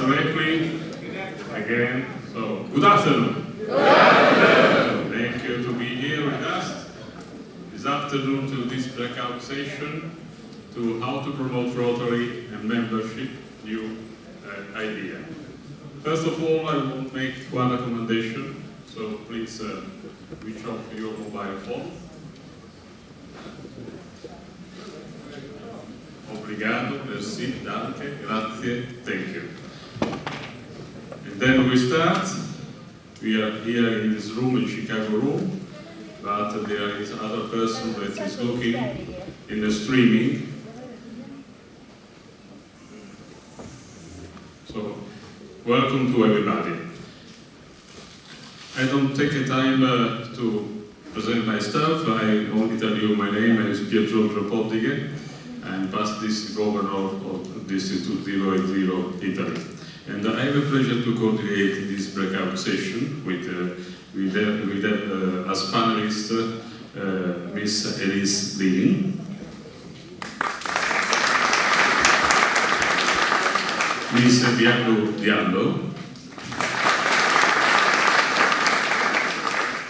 correctly. Again. So, good afternoon. Good afternoon. Thank you to be here with us this afternoon to this breakout session to how to promote Rotary and membership, new idea. First of all, I will make one recommendation. So please switch off your mobile phone. Obrigado, merci, danke, grazie, thank you. And then we start. We are here in this room, in Chicago room, but there is another person that is looking in the streaming. So, welcome to everybody. I don't take the time to present myself. I only tell you my name is Giorgio Poddighe. I'm past district governor of District 2080, Italy. And I have a pleasure to coordinate this breakout session with as panelist Miss Elise Miss Diallo,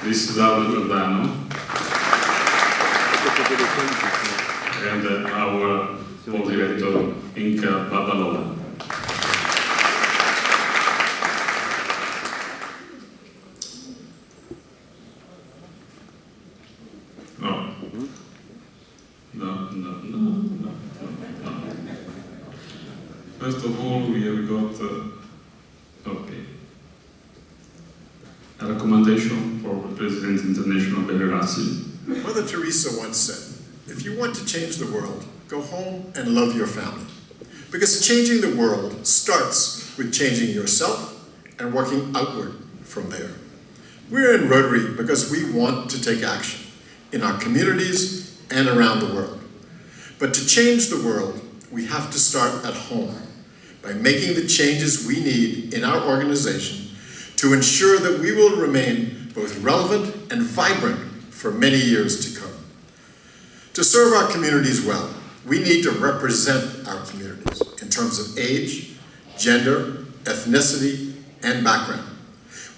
Miss Giordano, and our Moderator Ynka Babalola. No. First of all, we have got a recommendation for the President International Ruosi. Mother Teresa once said, if you want to change the world, go home and love your family. Because changing the world starts with changing yourself and working outward from there. We're in Rotary because we want to take action in our communities and around the world. But to change the world, we have to start at home by making the changes we need in our organization to ensure that we will remain both relevant and vibrant for many years to come. To serve our communities well, we need to represent our communities in terms of age, gender, ethnicity, and background.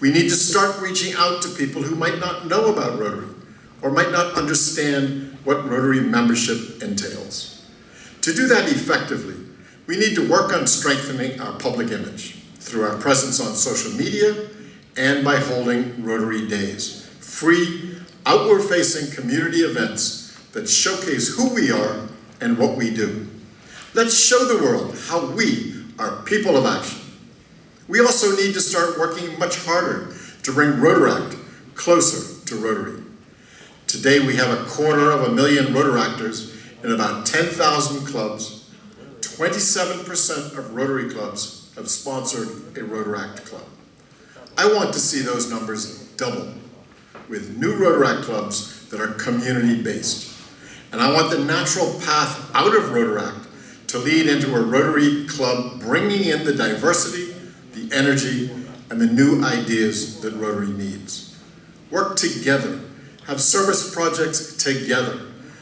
We need to start reaching out to people who might not know about Rotary or might not understand what Rotary membership entails. To do that effectively, we need to work on strengthening our public image through our presence on social media and by holding Rotary Days, free, outward-facing community events that showcase who we are and what we do. Let's show the world how we are people of action. We also need to start working much harder to bring Rotaract closer to Rotary. Today we have 250,000 Rotaractors in about 10,000 clubs. 27% of Rotary clubs have sponsored a Rotaract club. I want to see those numbers double with new Rotaract clubs that are community-based. And I want the natural path out of Rotaract to lead into a Rotary club bringing in the diversity, the energy, and the new ideas that Rotary needs. Work together, have service projects together,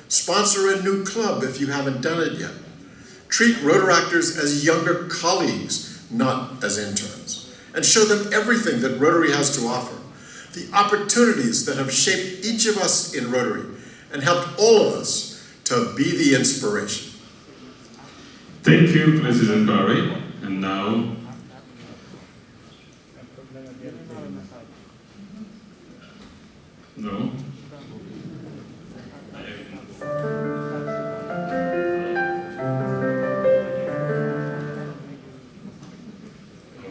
sponsor a new club if you haven't done it yet. Treat Rotaractors as younger colleagues, not as interns, and show them everything that Rotary has to offer, the opportunities that have shaped each of us in Rotary and helped all of us to be the inspiration. Thank you, President Barry. And now, no.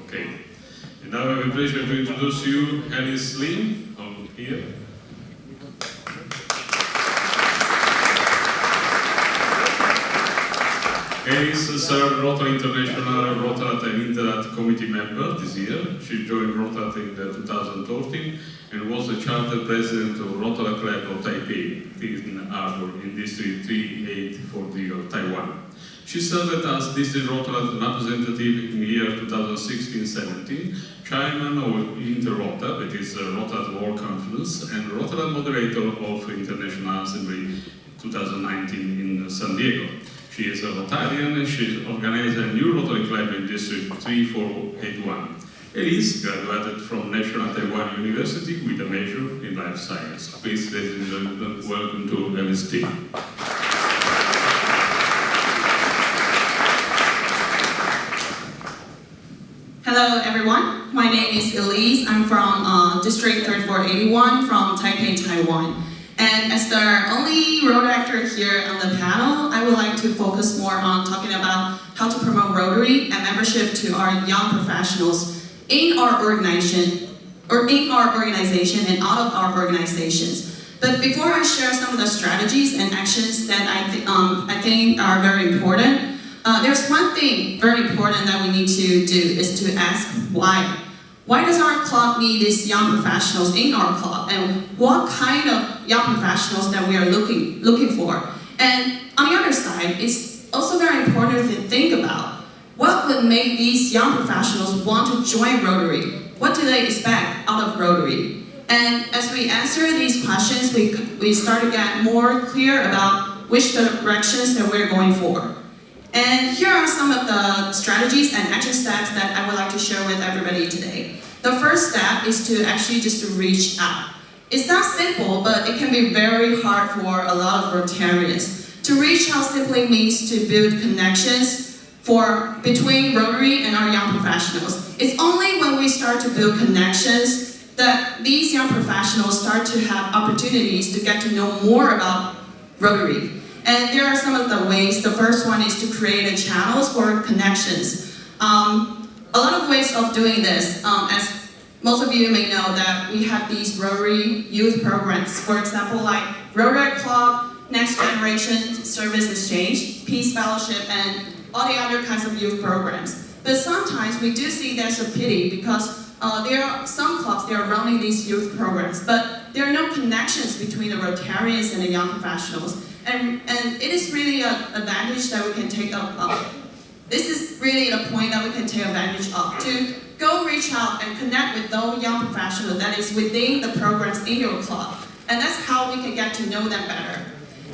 Okay. And now I have a pleasure to introduce you, Elise on here. Elise served Rotary International Rotary and Interact Committee member this year. She joined Rotary in 2013 and was the charter president of Rotary Club of Taipei in Hamburg in District 3840, Taiwan. She served as District Rotary representative in the year 2016-17, chairman of Interrota, that is Rotary World Conference, and Rotary Moderator of International Assembly 2019 in San Diego. She is a Rotarian and she organized a new Rotary Club in District 3481. Elise graduated from National Taiwan University with a major in life science. Please, ladies and gentlemen, welcome to Elise team. Hello everyone, my name is Elise. I'm from District 3481 from Taipei, Taiwan. And as the only road actor here on the panel, I would like to focus more on talking about how to promote Rotary and membership to our young professionals in our organization, and out of our organizations. But before I share some of the strategies and actions that I think are very important, there's one thing very important that we need to do is to ask why. Why does our club need these young professionals in our club, and what kind of young professionals that we are looking for? And on the other side, it's also very important to think about what would make these young professionals want to join Rotary? What do they expect out of Rotary? And as we answer these questions, we start to get more clear about which directions that we're going for. And here are some of the strategies and action steps that I would like to share with everybody today. The first step is to actually just to reach out. It sounds simple, but it can be very hard for a lot of Rotarians. To reach out simply means to build connections between Rotary and our young professionals. It's only when we start to build connections that these young professionals start to have opportunities to get to know more about Rotary. And there are some of the ways. The first one is to create a channels for connections. A lot of ways of doing this. As most of you may know that we have these Rotary youth programs. For example, like Rotary Club, Next Generation Service Exchange, Peace Fellowship, and all the other kinds of youth programs. But sometimes we do see there's a pity because there are some clubs that are running these youth programs, but there are no connections between the Rotarians and the young professionals. And it is really an advantage that we can take up. This is really the point that we can take advantage of, to go reach out and connect with those young professionals that is within the programs in your club. And that's how we can get to know them better.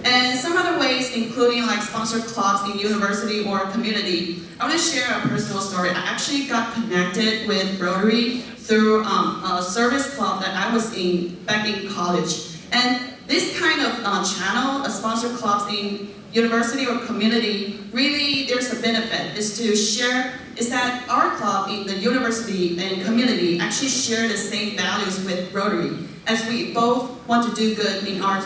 And some other ways, including like sponsored clubs in university or community. I want to share a personal story. I actually got connected with Rotary through a service club that I was in back in college. And this kind of channel, sponsored clubs in university or community, really there's a benefit, is that our club in the university and community actually share the same values with Rotary, as we both want to do good in our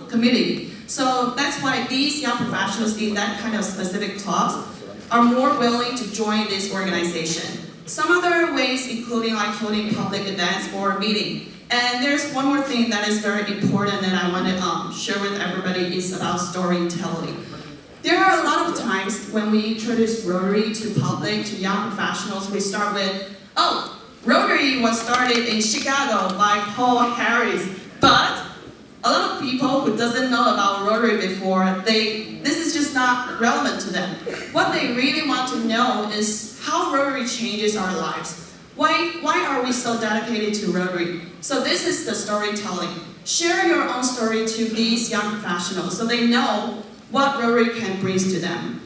community. So that's why these young professionals in that kind of specific clubs are more willing to join this organization. Some other ways, including like holding public events or meeting. And there's one more thing that is very important that I want to share with everybody is about storytelling. There are a lot of times when we introduce Rotary to public, to young professionals, we start with, oh, Rotary was started in Chicago by Paul Harris, but a lot of people who doesn't know about Rotary before, this is just not relevant to them. What they really want to know is how Rotary changes our lives. Why are we so dedicated to Rotary? So this is the storytelling. Share your own story to these young professionals so they know what Rotary can bring to them.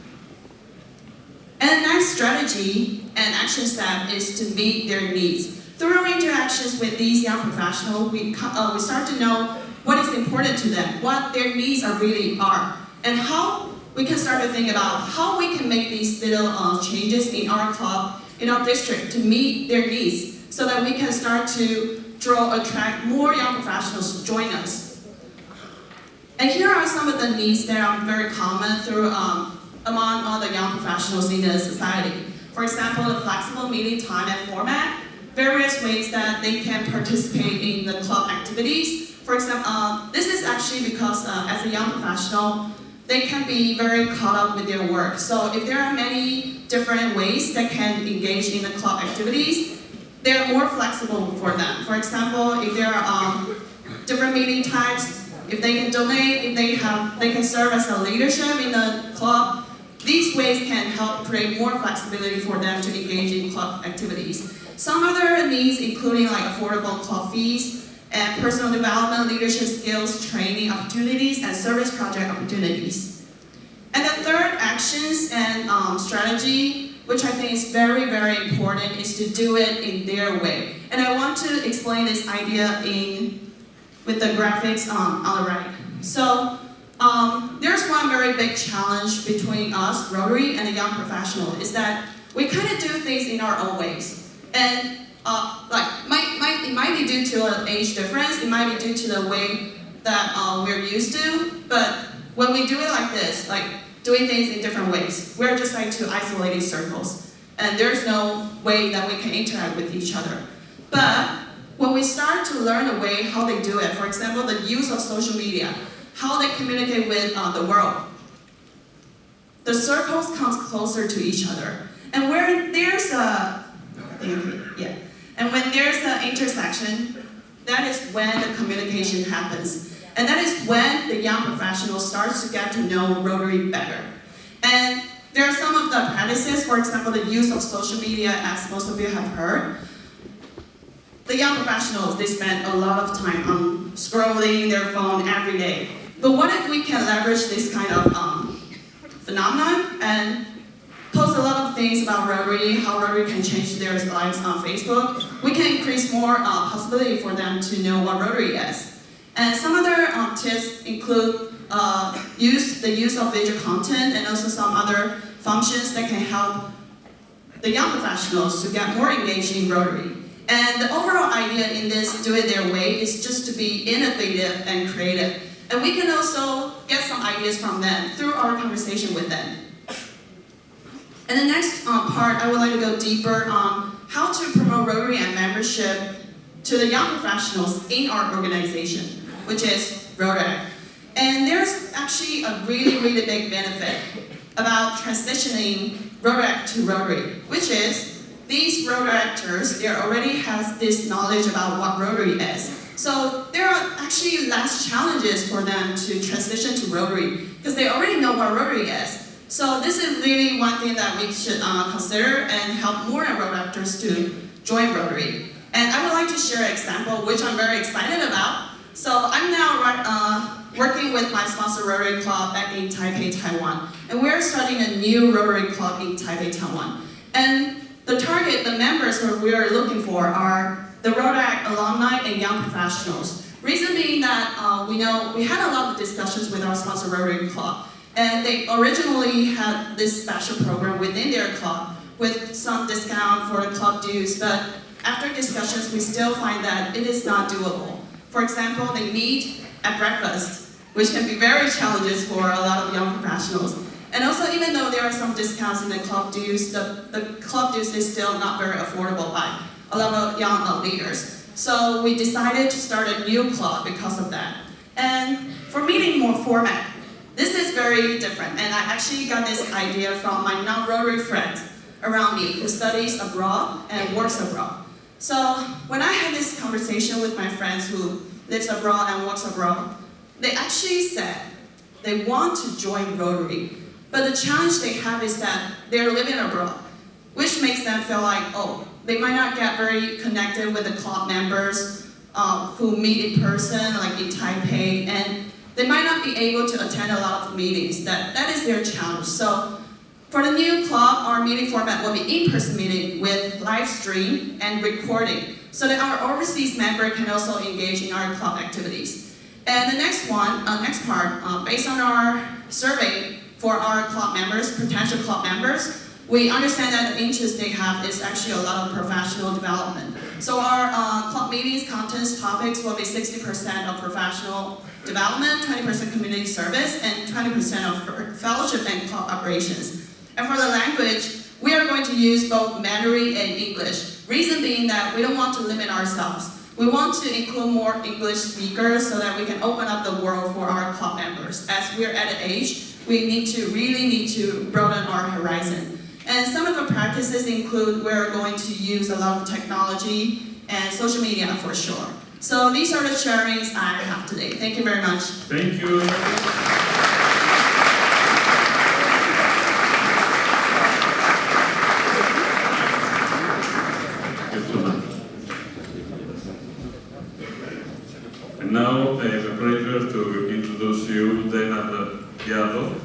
And the next strategy and action step is to meet their needs. Through our interactions with these young professionals, we start to know what is important to them, what their needs really are, and how we can start to think about how we can make these little changes in our club, in our district, to meet their needs, so that we can start to attract more young professionals to join us. And here are some of the needs that are very common among all the young professionals in the society. For example, the flexible meeting time and format, various ways that they can participate in the club activities. For example, this is actually because as a young professional, they can be very caught up with their work. So if there are many different ways that can engage in the club activities, they're more flexible for them. For example, if there are different meeting types, if they can donate, if they can serve as a leadership in the club, these ways can help create more flexibility for them to engage in club activities. Some other needs, including like affordable club fees, and personal development, leadership skills, training opportunities, and service project opportunities. And the third actions and strategy, which I think is very, very important, is to do it in their way. And I want to explain this idea with the graphics on the right. So there's one very big challenge between us, Rotary, and the young professional, is that we kind of do things in our own ways. And it might be due to an age difference, it might be due to the way that we're used to, but when we do it like this, like doing things in different ways, we're just like two isolated circles, and there's no way that we can interact with each other. But when we start to learn the way how they do it, for example, the use of social media, how they communicate with the world, the circles comes closer to each other. And where there's when there's an intersection, that is when the communication happens. And that is when the young professional starts to get to know Rotary better. And there are some of the practices, for example, the use of social media, as most of you have heard. The young professionals, they spend a lot of time on scrolling their phone every day. But what if we can leverage this kind of phenomenon and post a lot of things about Rotary, how Rotary can change their lives on Facebook? We can increase more possibility for them to know what Rotary is. And some other tips include the use of visual content and also some other functions that can help the young professionals to get more engaged in Rotary. And the overall idea in this do it their way is just to be innovative and creative. And we can also get some ideas from them through our conversation with them. And the next part, I would like to go deeper on how to promote Rotary and membership to the young professionals in our organization, which is Rotary. And there's actually a really, really big benefit about transitioning Rotary to Rotary, which is these Rotary actors, they already have this knowledge about what Rotary is. So there are actually less challenges for them to transition to Rotary because they already know what Rotary is. So this is really one thing that we should consider and help more Rotary actors to join Rotary. And I would like to share an example which I'm very excited about. So I'm now working with my sponsor Rotary Club back in Taipei, Taiwan. And we're starting a new Rotary Club in Taipei, Taiwan. And the members who we are looking for are the Rotary alumni and young professionals. Reason being that we had a lot of discussions with our sponsor Rotary Club. And they originally had this special program within their club with some discount for the club dues, but after discussions, we still find that it is not doable. For example, they meet at breakfast, which can be very challenging for a lot of young professionals. And also, even though there are some discounts in the club dues, the club dues is still not very affordable by a lot of young leaders. So we decided to start a new club because of that. And for meeting more format, this is very different. And I actually got this idea from my non-Rotary friend around me who studies abroad and works abroad. So when I had this conversation with my friends who lives abroad and works abroad, they actually said they want to join Rotary, but the challenge they have is that they're living abroad, which makes them feel like, oh, they might not get very connected with the club members who meet in person, like in Taipei, and they might not be able to attend a lot of meetings. That is their challenge. So for the new club, our meeting format will be in-person meeting with live stream and recording, so that our overseas member can also engage in our club activities. And the next part, based on our survey for our club members, potential club members, we understand that the interest they have is actually a lot of professional development. So our club meetings, contents, topics will be 60% of professional development, 20% community service, and 20% of fellowship and club operations. And for the language, we are going to use both Mandarin and English. Reason being that we don't want to limit ourselves. We want to include more English speakers so that we can open up the world for our club members. As we're at an age, we really need to broaden our horizon. And some of the practices include we're going to use a lot of technology and social media for sure. So these are the sharings I have today. Thank you very much. Thank you. And now I have a pleasure to introduce you Diallo.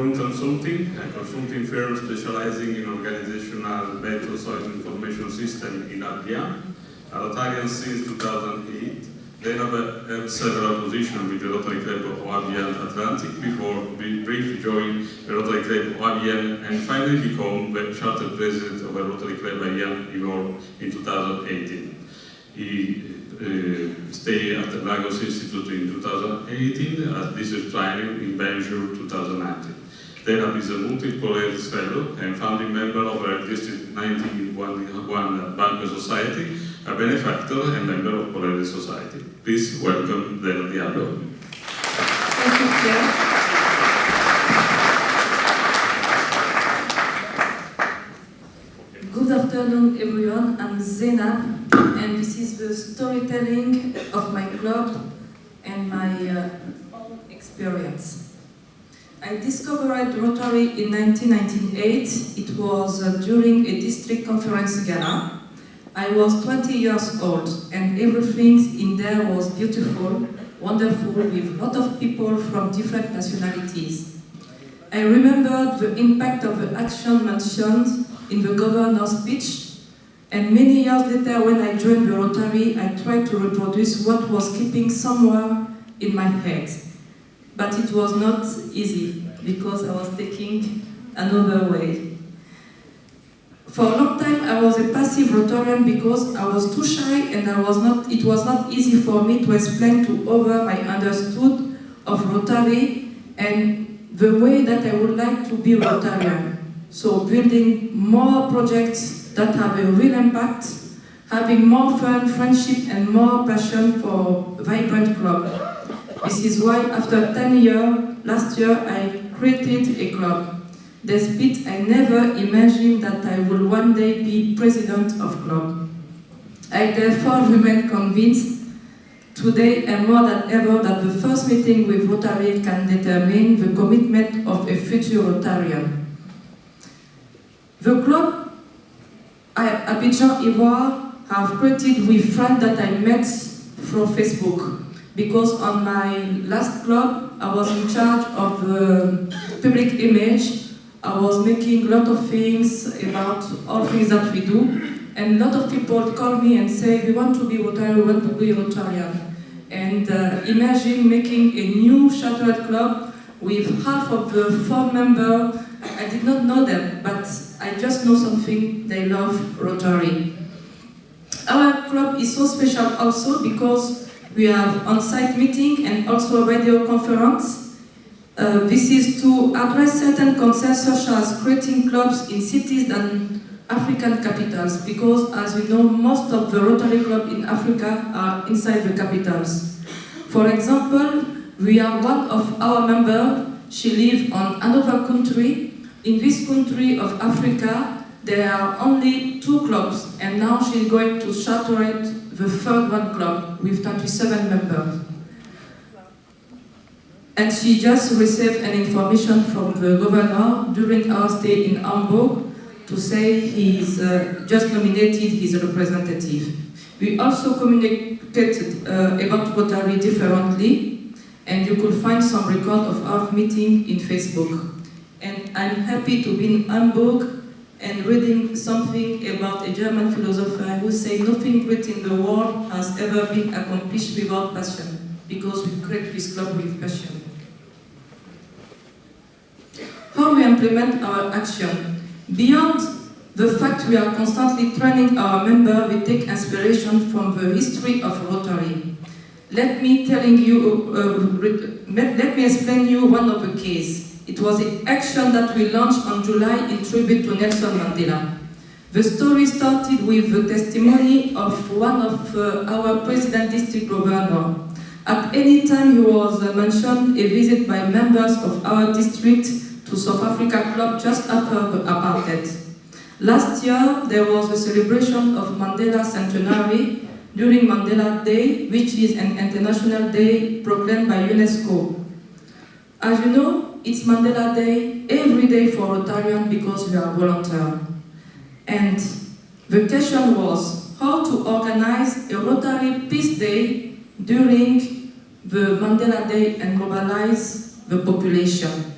from consulting, a consulting firm specializing in organizational methods of information system in Albion, a Rotarian since 2008. Djenabou held several positions with the Rotary Club of Albion Atlantic before briefly joined the Rotary Club of Albion and finally became the charter president of the Rotary Club Albion in 2018. He stayed at the Lagos Institute in 2018 as business training in Belgium 2019. Djenabou is a multiple areas fellow and founding member of the District 1911 Banker Society, a benefactor and member of Polaris Society. Please welcome Diallo. Thank you, Pier. Good afternoon, everyone. I'm Djenabou, and this is the storytelling of my club and my experience. I discovered Rotary in 1998. It was during a district conference gala. I was 20 years old, and everything in there was beautiful, wonderful, with a lot of people from different nationalities. I remembered the impact of the action mentioned in the governor's speech, and many years later when I joined the Rotary, I tried to reproduce what was keeping somewhere in my head. But it was not easy, because I was taking another way. For a long time, I was a passive Rotarian because I was too shy and it was not easy for me to explain to others my understood of Rotary and the way that I would like to be Rotarian. So building more projects that have a real impact, having more fun, friendship and more passion for vibrant club. This is why after 10 years, last year I created a club. Despite I never imagined that I would one day be president of club. I therefore remain convinced today and more than ever that the first meeting with Rotary can determine the commitment of a future Rotarian. The club Abidjan Ivoire have created with friends that I met from Facebook, because on my last club I was in charge of the public image. I was making a lot of things about all things that we do, and a lot of people call me and say, we want to be Rotary, we want to be Rotarian. And imagine making a new shattered club with half of the 4 members. I did not know them, but I just know something, they love Rotary. Our club is so special also because we have on-site meeting and also a radio conference. This is to address certain concerns such as creating clubs in cities and African capitals, because as you know, most of the Rotary clubs in Africa are inside the capitals. For example, we have one of our members, she lives on another country. In this country of Africa, there are only 2 clubs, and now she's going to saturate the third one club with 27 members. And she just received an information from the governor during our stay in Hamburg to say he's just nominated his representative. We also communicated about Rotary differently, and you could find some record of our meeting in Facebook. And I'm happy to be in Hamburg and reading something about a German philosopher who said nothing great in the world has ever been accomplished without passion, because we create this club with passion. How we implement our action. Beyond the fact we are constantly training our members, we take inspiration from the history of Rotary. Let me explain you one of the cases. It was an action that we launched on July in tribute to Nelson Mandela. The story started with the testimony of one of our president district governor. At any time he was mentioned a visit by members of our district to South Africa Club just after the apartheid. Last year, there was a celebration of Mandela Centenary during Mandela Day, which is an international day proclaimed by UNESCO. As you know, it's Mandela Day every day for Rotarians because we are volunteer. And the question was how to organize a Rotary Peace Day during the Mandela Day and mobilize the population.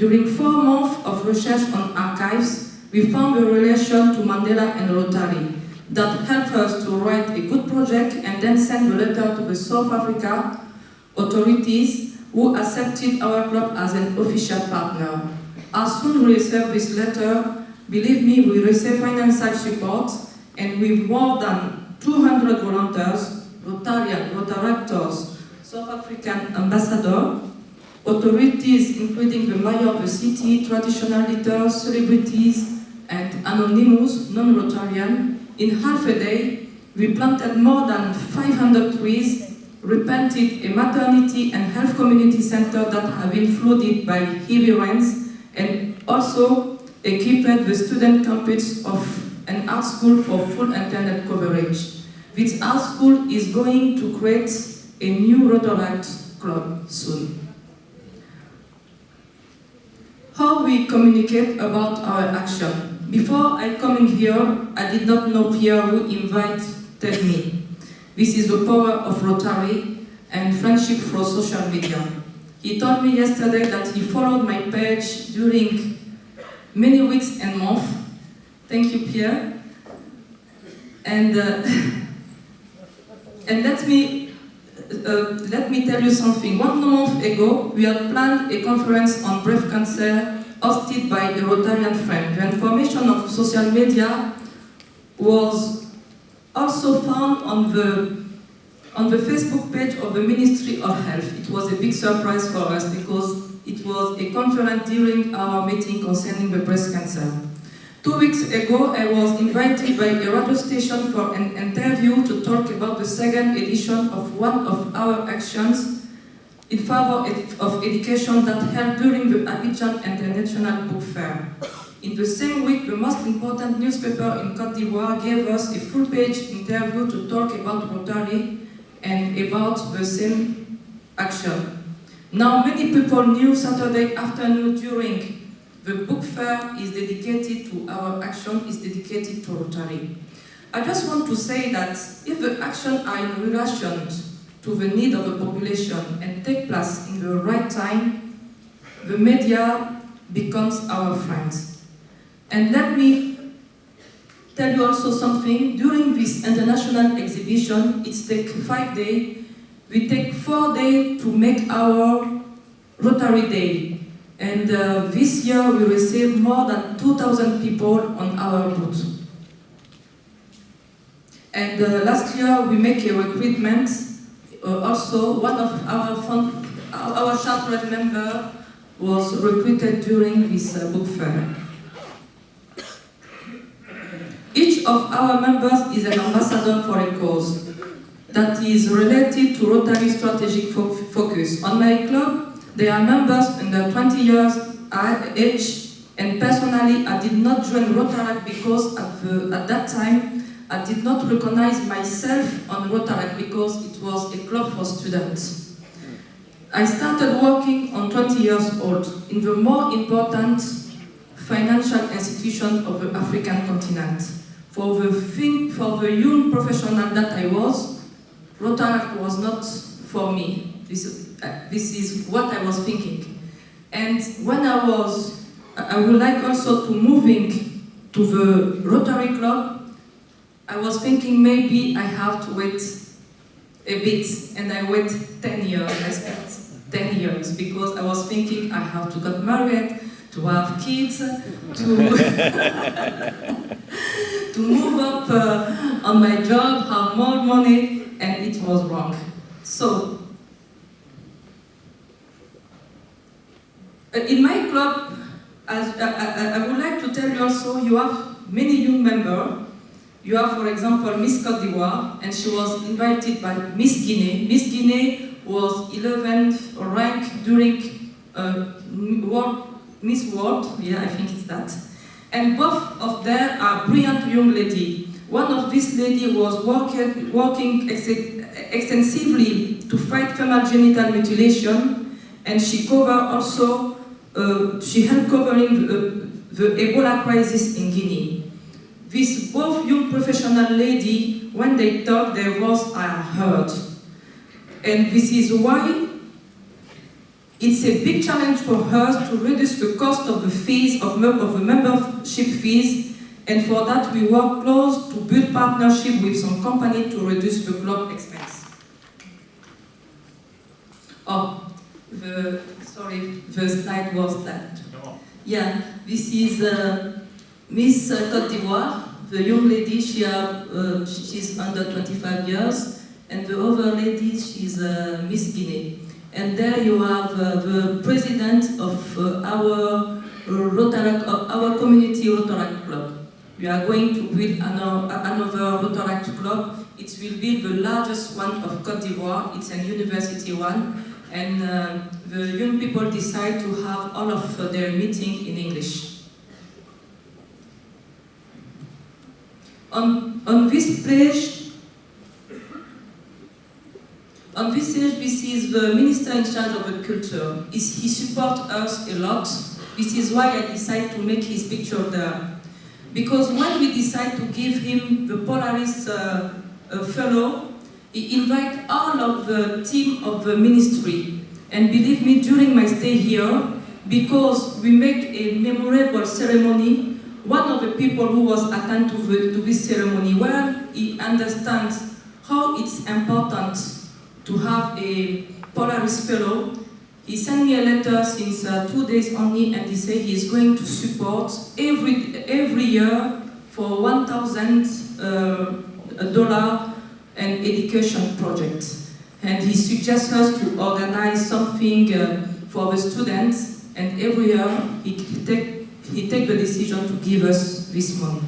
During 4 months of research on archives, we found a relation to Mandela and Rotary that helped us to write a good project and then send a letter to the South Africa authorities who accepted our club as an official partner. As soon as we received this letter, believe me, we received financial support, and with more than 200 volunteers, Rotarian, Rotaractors, South African ambassador, authorities including the mayor of the city, traditional leaders, celebrities, and anonymous non-Rotarian, in half a day, we planted more than 500 trees, repainted a maternity and health community center that had been flooded by heavy rains, and also equipped the student campus of an art school for full internet coverage. This art school is going to create a new Rotaract club soon. How we communicate about our action. Before I come in here, I did not know Pier who invited me. This is the power of Rotary and friendship through social media. He told me yesterday that he followed my page during many weeks and months. Thank you, Pier. And let me tell you something. 1 month ago, we had planned a conference on breast cancer hosted by a Rotarian friend. The information of social media was also found on the Facebook page of the Ministry of Health. It was a big surprise for us because it was a conference during our meeting concerning the breast cancer. 2 weeks ago, I was invited by a radio station for an interview to talk about the second edition of one of our actions in favor of education that held during the Abidjan International Book Fair. In the same week, the most important newspaper in Côte d'Ivoire gave us a full-page interview to talk about Rotary and about the same action. Now, many people knew Saturday afternoon during the book fair is dedicated to our action, is dedicated to Rotary. I just want to say that if the actions are in relation to the need of the population and take place in the right time, the media becomes our friends. And let me tell you also something. During this international exhibition, it takes 5 days. We take 4 days to make our Rotary Day. And this year we received more than 2,000 people on our booth. And last year we make a recruitment. Also, one of our chaplain member was recruited during this book fair. Each of our members is an ambassador for a cause that is related to Rotary strategic focus. On my club, there are members under 20 years age, and personally, I did not join Rotary because at that time, I did not recognize myself on Rotary because it was a club for students. I started working on 20 years old in the more important financial institution of the African continent. For the young professional that I was, Rotary was not for me. This is what I was thinking. And when I would like also to moving to the Rotary Club, I was thinking maybe I have to wait a bit, and I wait 10 years. I spent 10 years because I was thinking I have to get married, to have kids, to move up on my job, have more money, and it was wrong. So, in my club, I would like to tell you also, you have many young members. You have, for example, Miss Côte d'Ivoire, and she was invited by Miss Guinea. Miss Guinea was 11th ranked during Miss World, yeah, I think it's that. And both of them are brilliant young ladies. One of these ladies was working extensively to fight female genital mutilation, and she covered also, she helped covering the Ebola crisis in Guinea. These both young professional ladies, when they talk, their voices are heard. And this is why It's a big challenge for us to reduce the cost of the fees, of the membership fees, and for that we work close to build partnership with some company to reduce the club expense. Oh, the slide was that. Yeah, this is Miss Côte d'Ivoire, the young lady, she's under 25 years, and the other lady, she's Miss Guinea. And there you have the president of our community Rotary Club. We are going to build another Rotary Club. It will be the largest one of Côte d'Ivoire. It's a university one. And the young people decide to have all of their meeting in English. On this page, this is the minister in charge of the culture. He supports us a lot. This is why I decided to make his picture there. Because when we decide to give him the Polaris fellow, he invited all of the team of the ministry. And believe me, during my stay here, because we make a memorable ceremony, one of the people who was attended to this ceremony, well, he understands how it's important to have a Polaris fellow. He sent me a letter since 2 days only, and he said he is going to support every year for $1,000 an education project. And he suggests us to organize something for the students, and every year he take the decision to give us this money.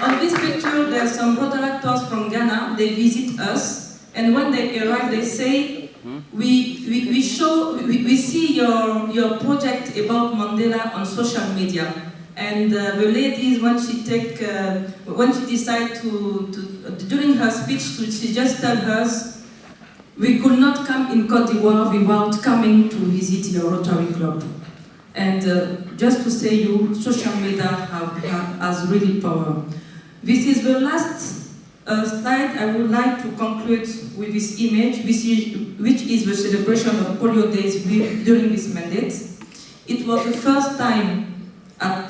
On this picture, there are some Rotaractors from Ghana. They visit us, and when they arrive, they say, we see your project about Mandela on social media, and the ladies, when she decide to during her speech, she just tell us, we could not come in Côte d'Ivoire without coming to visit your Rotary Club. And just to say you, social media has really power. This is the last slide. I would like to conclude with this image, which is the celebration of Polio Days during this mandate. It was the first time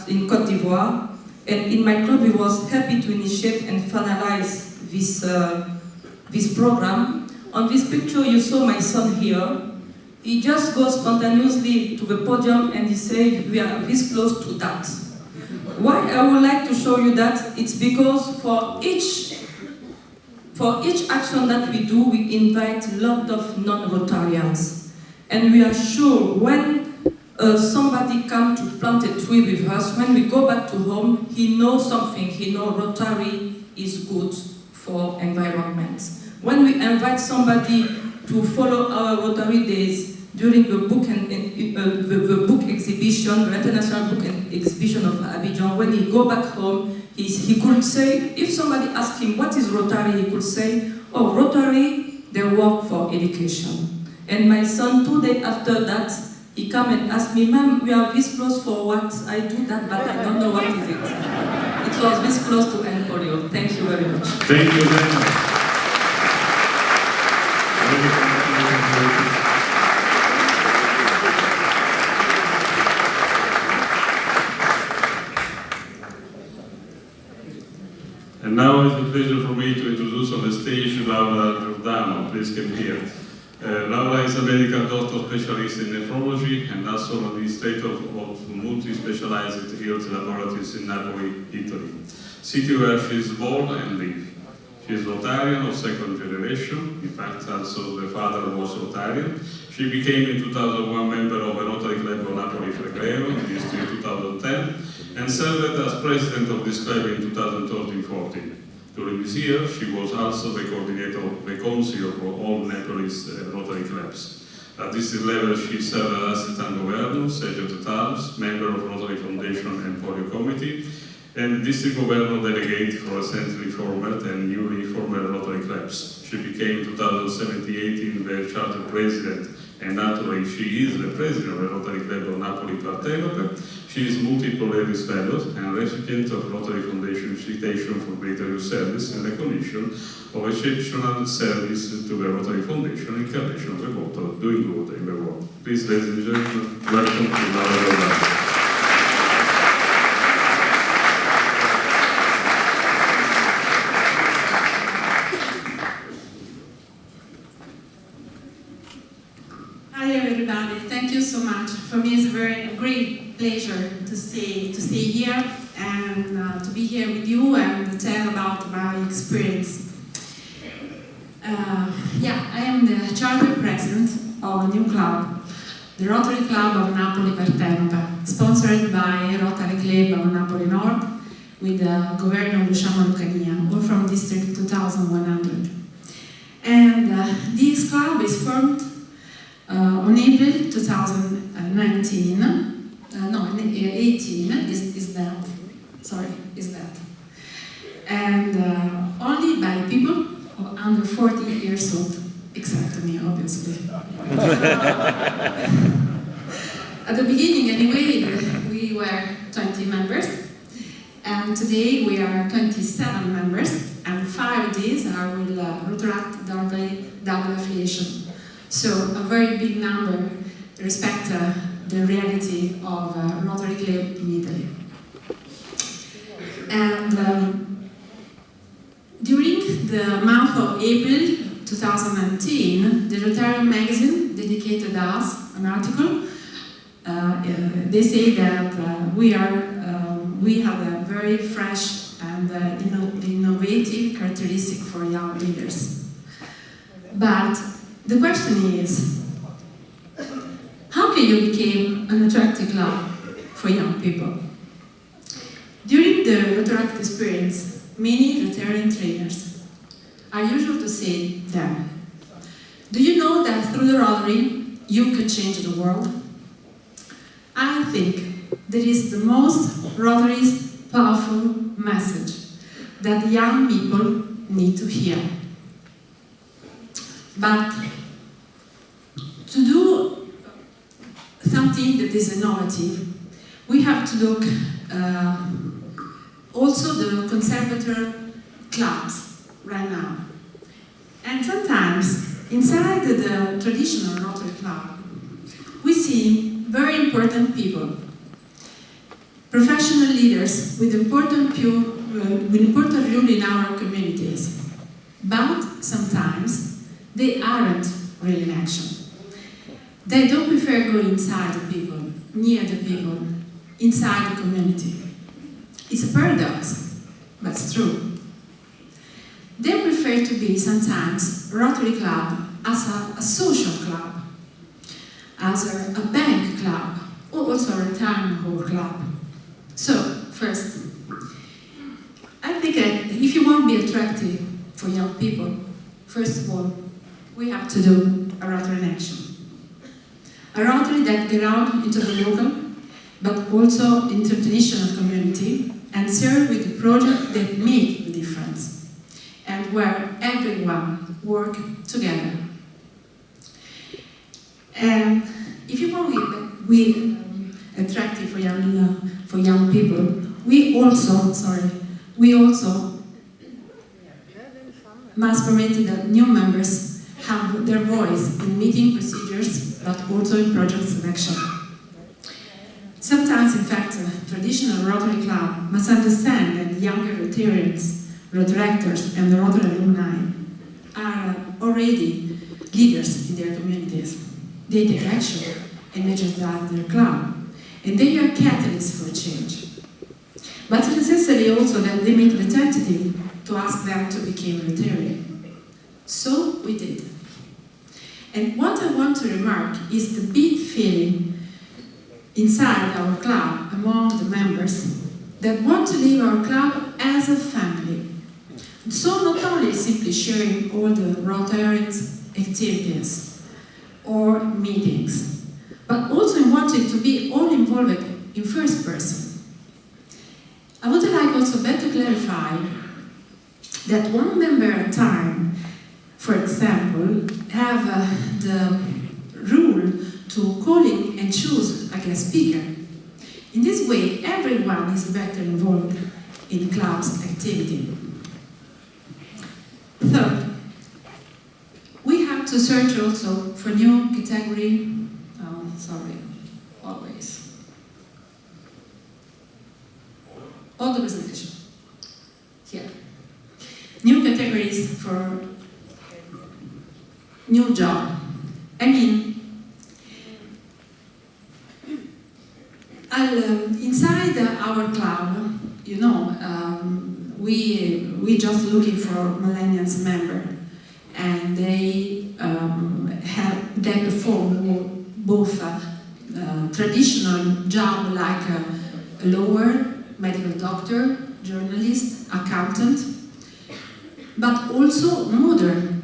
in Côte d'Ivoire, and in my club we was happy to initiate and finalize this program. On this picture you saw my son here. He just goes spontaneously to the podium and he said, we are this close to that. Why I would like to show you that? It's because for each action that we do, we invite a lot of non-Rotarians. And we are sure when somebody comes to plant a tree with us, when we go back to home, he knows something. He knows Rotary is good for environment. When we invite somebody to follow our Rotary Days during the book the book exhibition, the international book exhibition of Abidjan, when he go back home, he could say, if somebody asked him what is Rotary, he could say, oh, Rotary, they work for education. And my son, 2 days after that, he come and asked me, Ma'am, we are this close for what? I do that, but I don't know what is it. It was this close to end polio. Thank you very much. Thank you very much. And now it's a pleasure for me to introduce on the stage Laura Giordano. Please come here. Laura is a medical doctor specialist in nephrology and also administrator of multi-specialized health laboratories in Napoli, Italy, city where she is born and lives. She is Rotarian of second generation. In fact, also the father was Rotarian. She became in 2001 member of a Rotary Club of Napoli Flegreo in this year 2010 and served as president of this club in 2013-14. During this year, she was also the coordinator of the council for all Nepalese Rotary clubs. At district level, she served as assistant governor, secretary, member of Rotary Foundation and Polio Committee, and district governor delegate for recently formed and newly formed Rotary clubs. She became in 2017-18 the charter president And naturally, she is the president of the Rotary Club of Napoli Partenope. She is multiple Ladies Fellows and recipient of Rotary Foundation citation for greater service and recognition of exceptional service to the Rotary Foundation in creation of the motto doing good in the world. Please, ladies and gentlemen, welcome to Babalola. Thank you so much. For me, it's a great pleasure to stay here and to be here with you and tell about my experience. I am the charter president of a new club, the Rotary Club of Napoli Partenope, sponsored by Rotary Club of Napoli North with Governo Luciano Lucania, all from District 2100. And this club is formed on April 2019, 18 is that, and only by people under 40 years old, except me, obviously. At the beginning, anyway, we were 20 members, and today we are 27 members, and 5 of these are with Rotaract double affiliation. So a very big number respect the reality of Rotary Club in Italy. And during the month of April 2019, the Rotary magazine dedicated us an article. They say that we have a very fresh and innovative characteristic for young leaders. But the question is, how can you become an attractive club for young people? During the Rotaract experience, many Rotarian trainers are usual to say them, do you know that through the Rotary you can change the world? I think that is the most Rotary's powerful message that young people need to hear. But to do something that is innovative, we have to look also the conservator clubs right now. And sometimes, inside the traditional Rotary club, we see very important people, professional leaders with important role in our communities. But sometimes, they aren't really in action. They don't prefer going inside the people, near the people, inside the community. It's a paradox, but it's true. They prefer to be sometimes Rotary Club as a social club, as a bank club, or also a retirement home club. So, first, I think that if you want to be attractive for young people, first of all, we have to do a Rotary in action. A Rotary that get out into the local, but also into the international community, and serve with the project that make the difference, and where everyone work together. And if you want to be attractive for young people, we also must permit that new members have their voice in meeting procedures, but also in project selection. Sometimes, in fact, traditional Rotary Club must understand that younger Rotarians, Rotaractors, and the Rotary alumni are already leaders in their communities. They take action and energize their club, and they are catalysts for change. But it's necessary also that they make the tentative to ask them to become Rotarian. So we did. And what I want to remark is the big feeling inside our club among the members that want to live our club as a family. So not only simply sharing all the Rotarians' activities or meetings, but also in wanting to be all involved in first person. I would like also better clarify that one member at a time, for example, have the rule to calling and choose a guest speaker. In this way, everyone is better involved in club's activity. Third, we have to search also for new category, all the presentation, here. New categories for new job. I mean, inside our club, you know, we just looking for millennials member, and they perform both traditional job like a lawyer, medical doctor, journalist, accountant, but also modern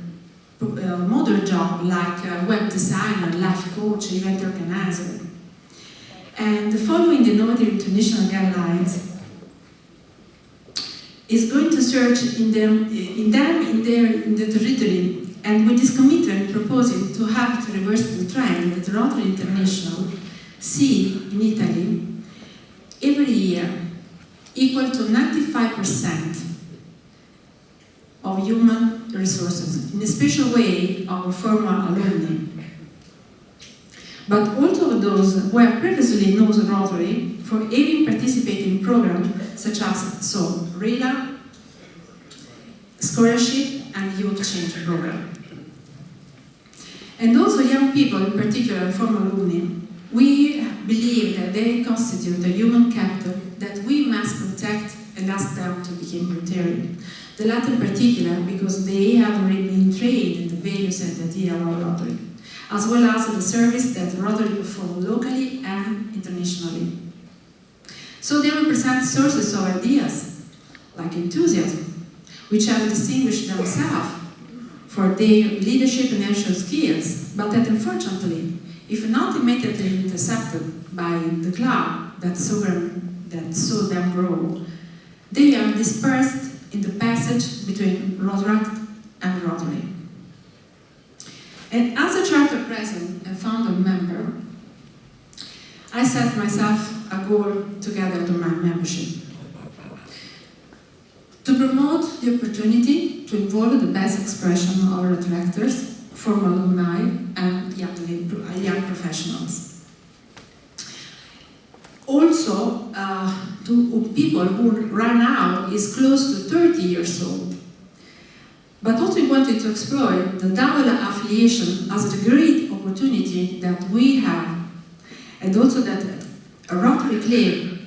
job like web designer, life coach, event organizer. And following the innovative international guidelines, is going to search in the territory, and with this commitment proposing to have to reverse the trend that Rotary International see in Italy every year, equal to 95% of human resources, in a special way our former alumni. But also those who have previously known Rotary for having participated in programs such as RELA, scholarship, and youth change program. And also young people, in particular former alumni, we believe that they constitute a human capital that we must protect and ask them to become Rotarian. The latter in particular because they have already been trained in the values and the idea of Rotary, as well as the service that Rotary performs locally and internationally. So they represent sources of ideas, like enthusiasm, which have distinguished themselves for their leadership and social skills, but that unfortunately, if not immediately intercepted by the club that saw them grow, they are dispersed in the passage between Rotaract and Rotary. And as a charter president and founder member, I set myself a goal together to my membership. To promote the opportunity to involve the best expression of our Rotaractors, former alumni, and young professionals. Also, to people who right now is close to 30 years old. But also we wanted to explore the double affiliation as a great opportunity that we have, and also that a Rotary club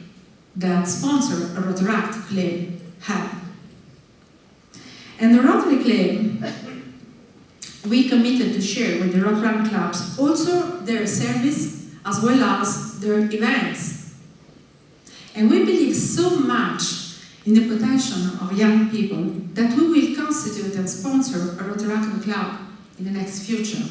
that sponsor a Rotaract club have. And the Rotary club, we committed to share with the Rotaract clubs also their service as well as their events. And we believe so much in the potential of young people that we will constitute and sponsor a Rotaract club in the next future.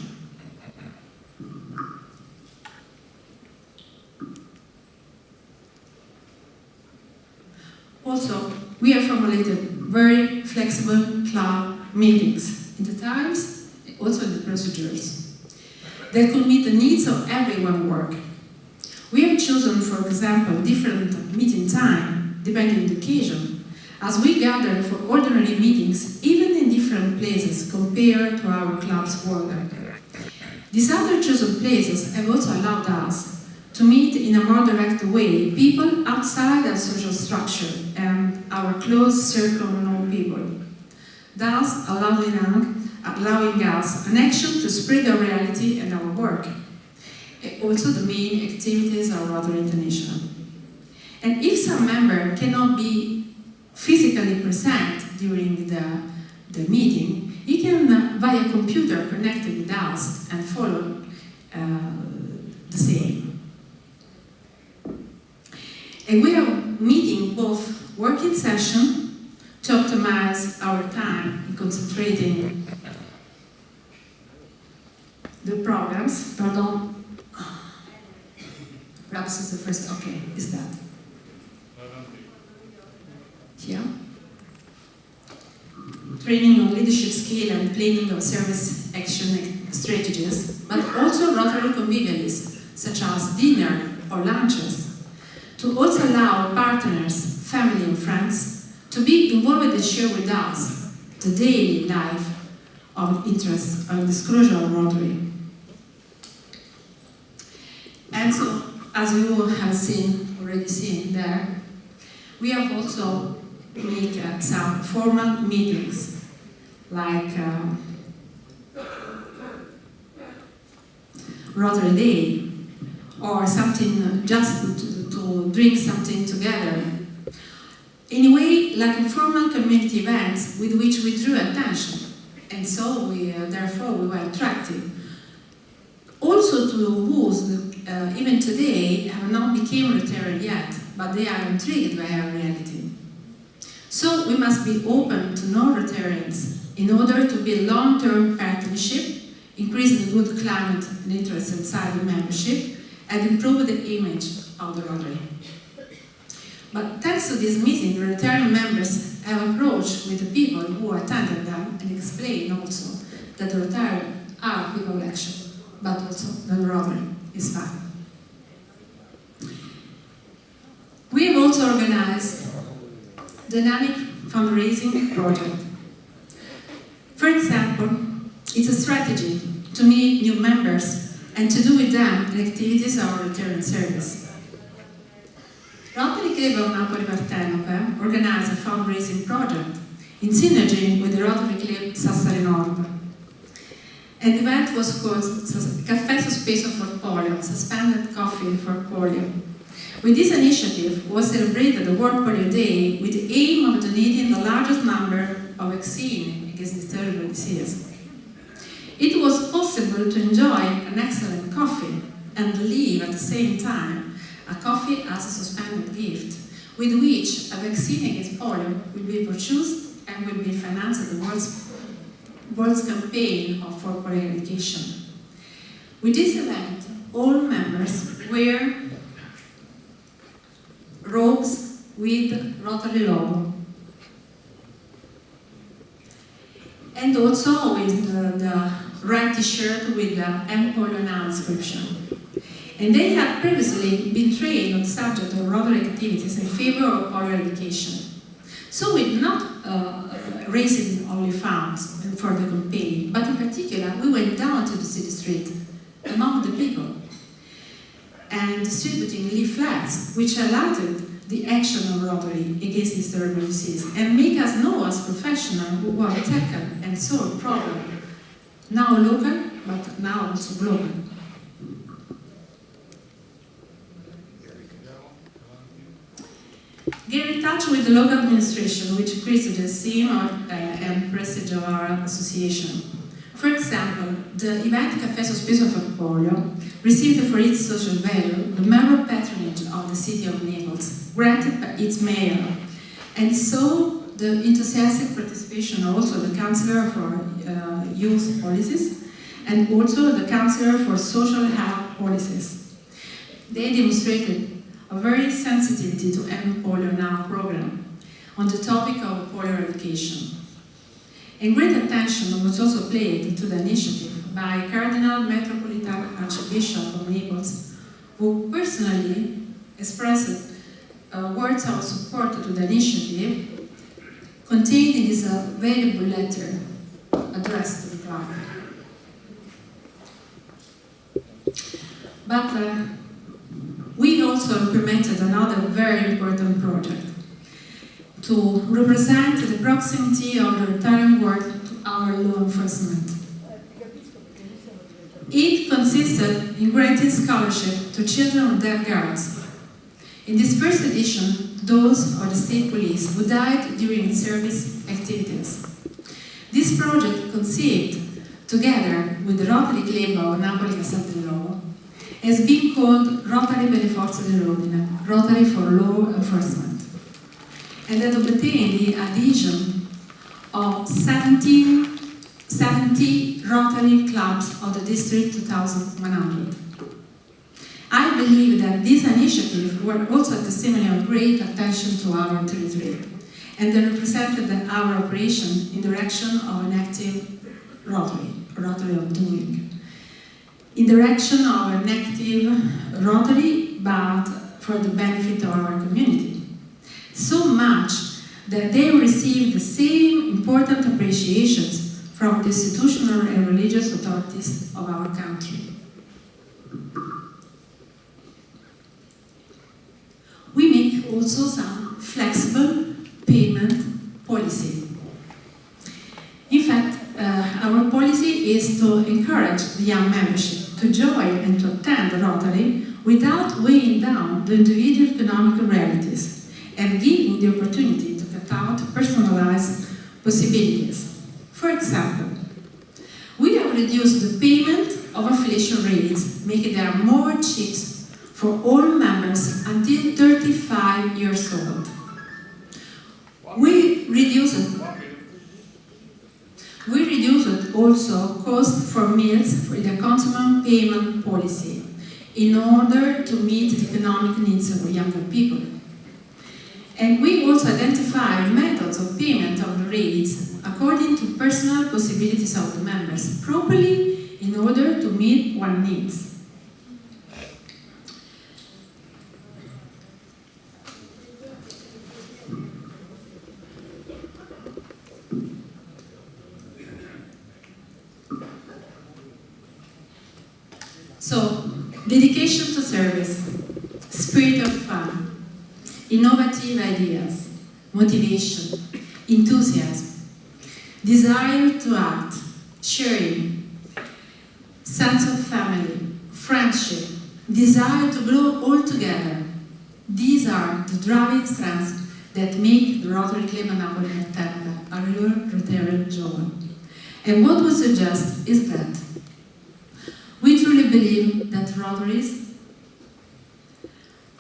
Also, we have formulated very flexible club meetings in the times, also in the procedures, that could meet the needs of everyone work. We have chosen, for example, different meeting time, depending on the occasion, as we gather for ordinary meetings, even in different places compared to our club's work. These other chosen places have also allowed us to meet in a more direct way people outside our social structure and our close circle of known people, thus allowing us an action to spread our reality and our work. Also the main activities of Rotary International. And if some member cannot be physically present during the meeting, he can, via computer, connect with us and follow the same. And we are meeting both working session to optimize our time in concentrating the programs. Pardon. Perhaps it's the first, okay, is that? Here. Training on leadership skill and planning of service action strategies, but also Rotary convivialities, such as dinner or lunches, to also allow partners, family and friends to be involved and share with us the daily life of interest and disclosure of Rotary. And so, as you have already seen there, we have also made some formal meetings, like Rotary Day, or something just to drink something together. In a way, like informal community events with which we drew attention, and so therefore we were attractive. Also to those even today have not become Rotarian yet, but they are intrigued by our reality. So we must be open to non-Rotarians in order to build long-term partnership, increase the good climate and interest inside the membership, and improve the image of the Rotary. But thanks to this meeting, the Rotarian members have approached with the people who attended them and explained also that the Rotarians are people of action, but also that the Rotary is fun. We have also organized dynamic fundraising project. For example, it's a strategy to meet new members and to do with them the activities of our Rotarian service. Rotary Club of Napoli Partenope organized a fundraising project in synergy with the Rotary Club Sassari Nord. And the event was called Caffè Sospeso for Polio, Suspended Coffee for Polio. With this initiative was celebrated the World Polio Day with the aim of donating the largest number of vaccines against this terrible disease. It was possible to enjoy an excellent coffee and believe at the same time a coffee as a suspended gift, with which a vaccine against polio will be purchased and will be financed the world's campaign for polio eradication. With this event, all members wear robes with Rotary logo, and also with the red t-shirt with the End Polio Now inscription. And they had previously been trained on the subject of Rotary activities in favor of polio eradication. So we did not raising only funds for the campaign, but in particular we went down to the city street among the people and distributing leaflets which highlighted the action of Rotary against this terrible disease and make us know as professionals who want to tackle and solve problems, now local, but now also global. Get in touch with the local administration, which increases the esteem and prestige of our association. For example, the event Caffè Sospeso for Polio received for its social value the mayoral patronage of the city of Naples, granted by its mayor, and so the enthusiastic participation also the Councillor for Youth Policies and also the Councillor for Social Health Policies. They demonstrated a very sensitivity to End Polio Now program on the topic of polio eradication. And great attention was also paid to the initiative by Cardinal Metropolitan Archbishop of Naples, who personally expressed words of support to the initiative contained in this valuable letter addressed to the club. But we also implemented another very important project to represent the proximity of the Rotarian work to our law enforcement. It consisted in granting scholarship to children of deaf guards. In this first edition, those of the state police who died during service activities. This project conceived, together with the Rotary Club of Napoli dell'Ovo, has been called Rotary per le Forze dell'Ordine, Rotary for Law Enforcement, and had obtained the adhesion of 70 Rotary clubs of the District 2100. I believe that this initiative were also a testimony of great attention to our territory, and they represented our operation in direction of an active Rotary Rotary are doing in direction of an active Rotary, but for the benefit of our community. So much that they receive the same important appreciations from the institutional and religious authorities of our country. We make also some flexible payment policy. In fact, our policy is to encourage the young membership to join and to attend Rotary without weighing down the individual economic realities and giving the opportunity to cut out personalized possibilities. For example, we have reduced the payment of affiliation rates, making them more cheap for all members until 35 years old. We reduced also cost for meals for the consumer payment policy in order to meet the economic needs of younger people. And we also identify methods of payment of the rates according to personal possibilities of the members, properly in order to meet one's needs. So, dedication to service, spirit of fun, innovative ideas, motivation, enthusiasm, desire to act, sharing, sense of family, friendship, desire to grow all together. These are the driving strengths that make the Rotary Club Napoli Terra a real Rotarian joy. And what we suggest is that we truly believe that Rotary's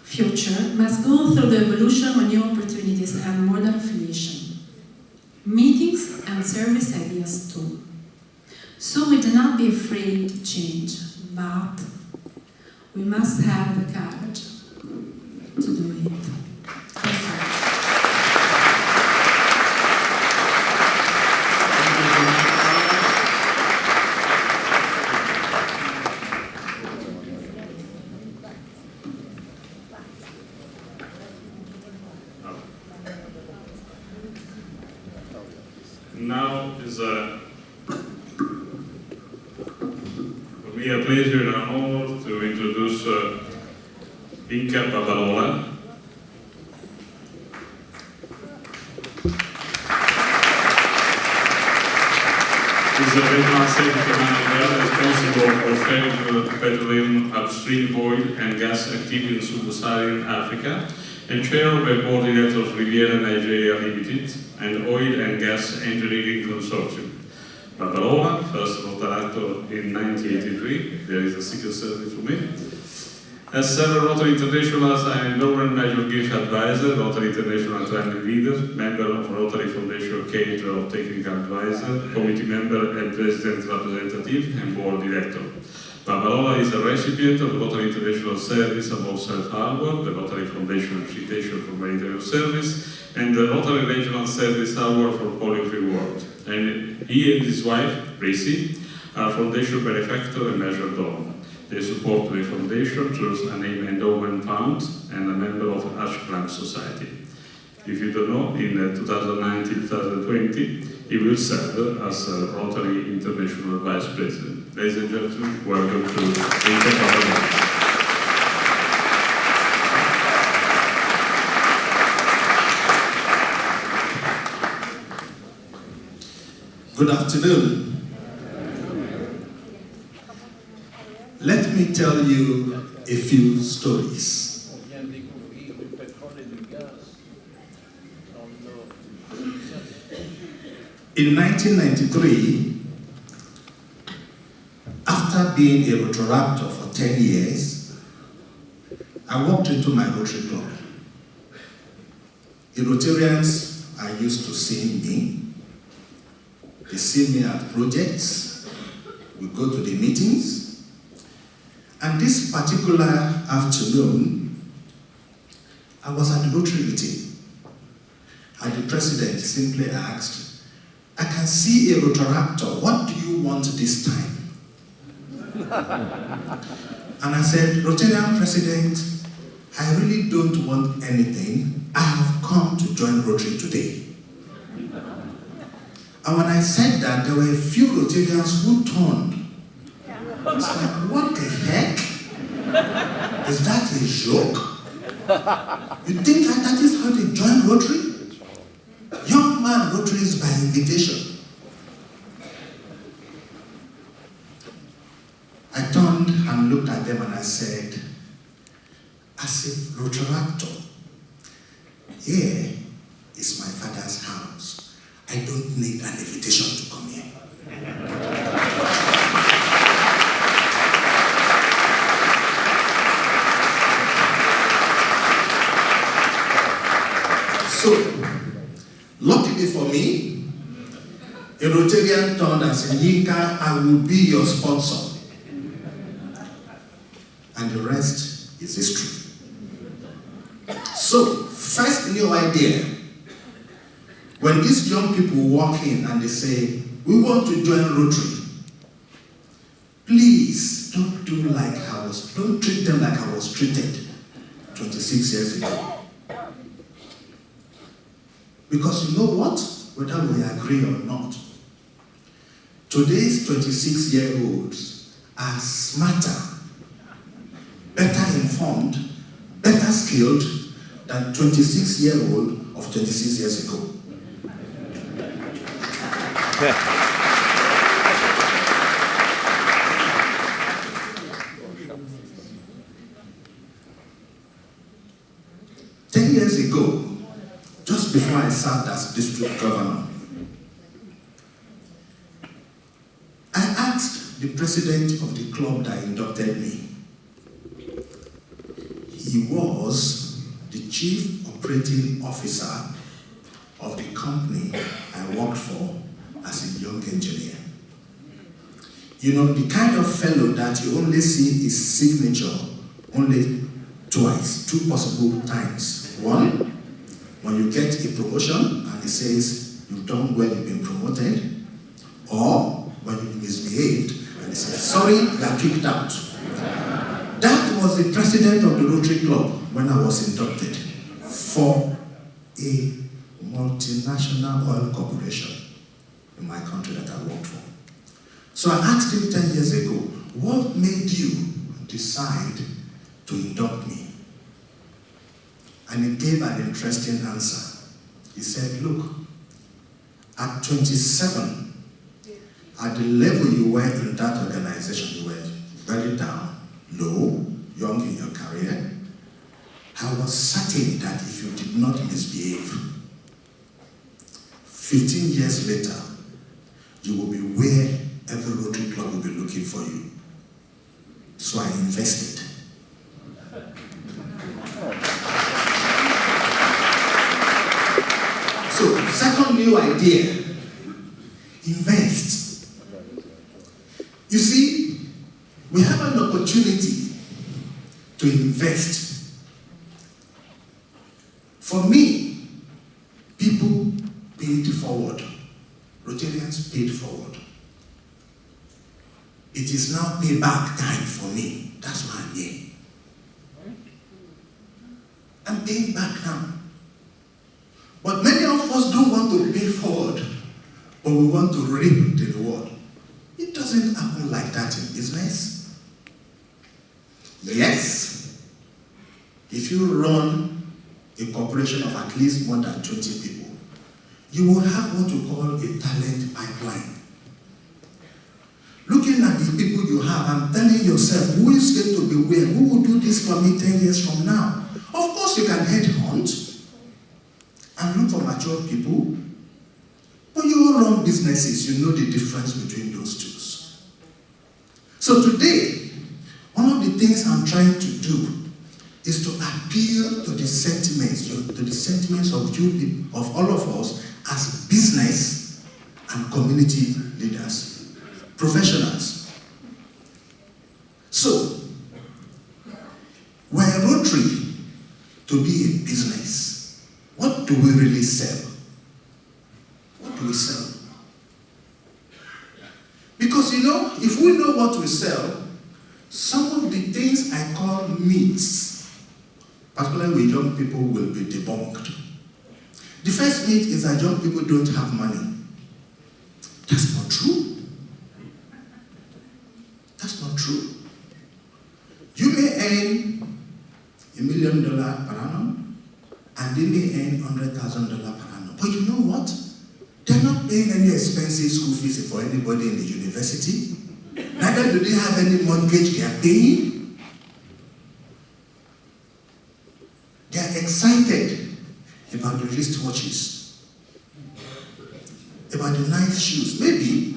future must go through the evolution of new opportunities and modern affiliation, meetings and service ideas too. So we do not be afraid to change, but we must have the courage to do it. Thank you. Now is for me a pleasure and an honor to introduce Ynka Babalola. She's a regional safety manager responsible for petroleum, upstream oil and gas activity in sub-Saharan Africa, and chair of the Moderator of Riviera Nigeria Limited and Oil and Gas Engineering Consortium. Babalola, first Moderator in 1983, there is a secret service for me. As several Rotary Internationals, I am Government Major Gift Advisor, Rotary International Training Leader, member of Rotary Foundation Cage of Technical Advisor, Committee Member and President Representative and Board Director. Babalola is a recipient of the Rotary International Service above Self-Award, the Rotary Foundation Citation for Military Service, and the Rotary Regional Service Award for Polio-Free World. And he and his wife, Tracy, are Foundation benefactor and major donor. They support the Foundation through a name endowment fund and a member of Ash Frank Society. If you don't know, in 2019-2020, he will serve as Rotary International Vice President. Ladies and gentlemen, welcome to Ynka Babalola. Good afternoon. Let me tell you a few stories. In 1993, after being a Rotaractor for 10 years, I walked into my Rotary Club. The Rotarians are used to seeing me. They see me at projects, we go to the meetings, and this particular afternoon, I was at the Rotary meeting, and the president simply asked, I can see a Rotaractor, what do you want want this time? And I said, Rotarian President, I really don't want anything. I have come to join Rotary today. And when I said that, there were a few Rotarians who turned. It's like, what the heck? Is that a joke? You think that is how they join Rotary? Young man Rotary is by invitation. I turned and looked at them and I said, as if Rotaractor, here is my father's house. I don't need an invitation to come here. So, luckily for me, a Rotarian turned and said, Ynka, I will be your sponsor. And the rest is history. So, first new idea. When these young people walk in and they say, we want to join Rotary, please don't treat them like I was treated 26 years ago. Because you know what? Whether we agree or not, today's 26-year-olds are smarter, better informed, better skilled than 26-year-old of 26 years ago. Ten years ago, just before I served as district governor, I asked the president of the club that inducted me. He was the chief operating officer of the company I worked for as a young engineer. You know, the kind of fellow that you only see his signature only twice, two possible times. One, when you get a promotion and it says you've done well, you've been promoted, or when you misbehaved and it says, sorry, you are kicked out. That was the president of the Rotary Club when I was inducted for a multinational oil corporation in my country that I worked for. So I asked him 10 years ago, what made you decide to induct me? And he gave an interesting answer. He said, look, at 27, at the level you were in that organization, you were very down, low, young in your career. I was certain that if you did not misbehave, 15 years later, you will be where every Rotary Club will be looking for you. So I invested. So, second new idea, invest. You see, we have an opportunity to invest. For me, people paid forward. Rotarians paid forward. It is now payback time for me. That's why I'm here. I'm paying back now. But many of us don't want to pay forward, but we want to reap the reward. It doesn't happen like that in business. Yes, if you run a corporation of at least more than 20 people, you will have what we call a talent pipeline. Looking at the people you have and telling yourself, who is going to be where? Who will do this for me 10 years from now? Of course, you can headhunt and look for mature people, but you all run businesses, you know the difference between those two. So today, one of the things I'm trying to do is to appeal to the sentiments of you people, of all of us as business and community leaders, professionals. So, were Rotary to be a business, what do we really sell? What do we sell? Because you know, if we know what we sell, some of the things I call myths, particularly with young people, will be debunked. The first myth is that young people don't have money. That's not true. That's not true. You may earn $1 million per annum, and they may earn $100,000 per annum. But you know what? They're not paying any expensive school fees for anybody in the university. Neither do they have any mortgage they are paying. They are excited about the wristwatches, about the nice shoes, maybe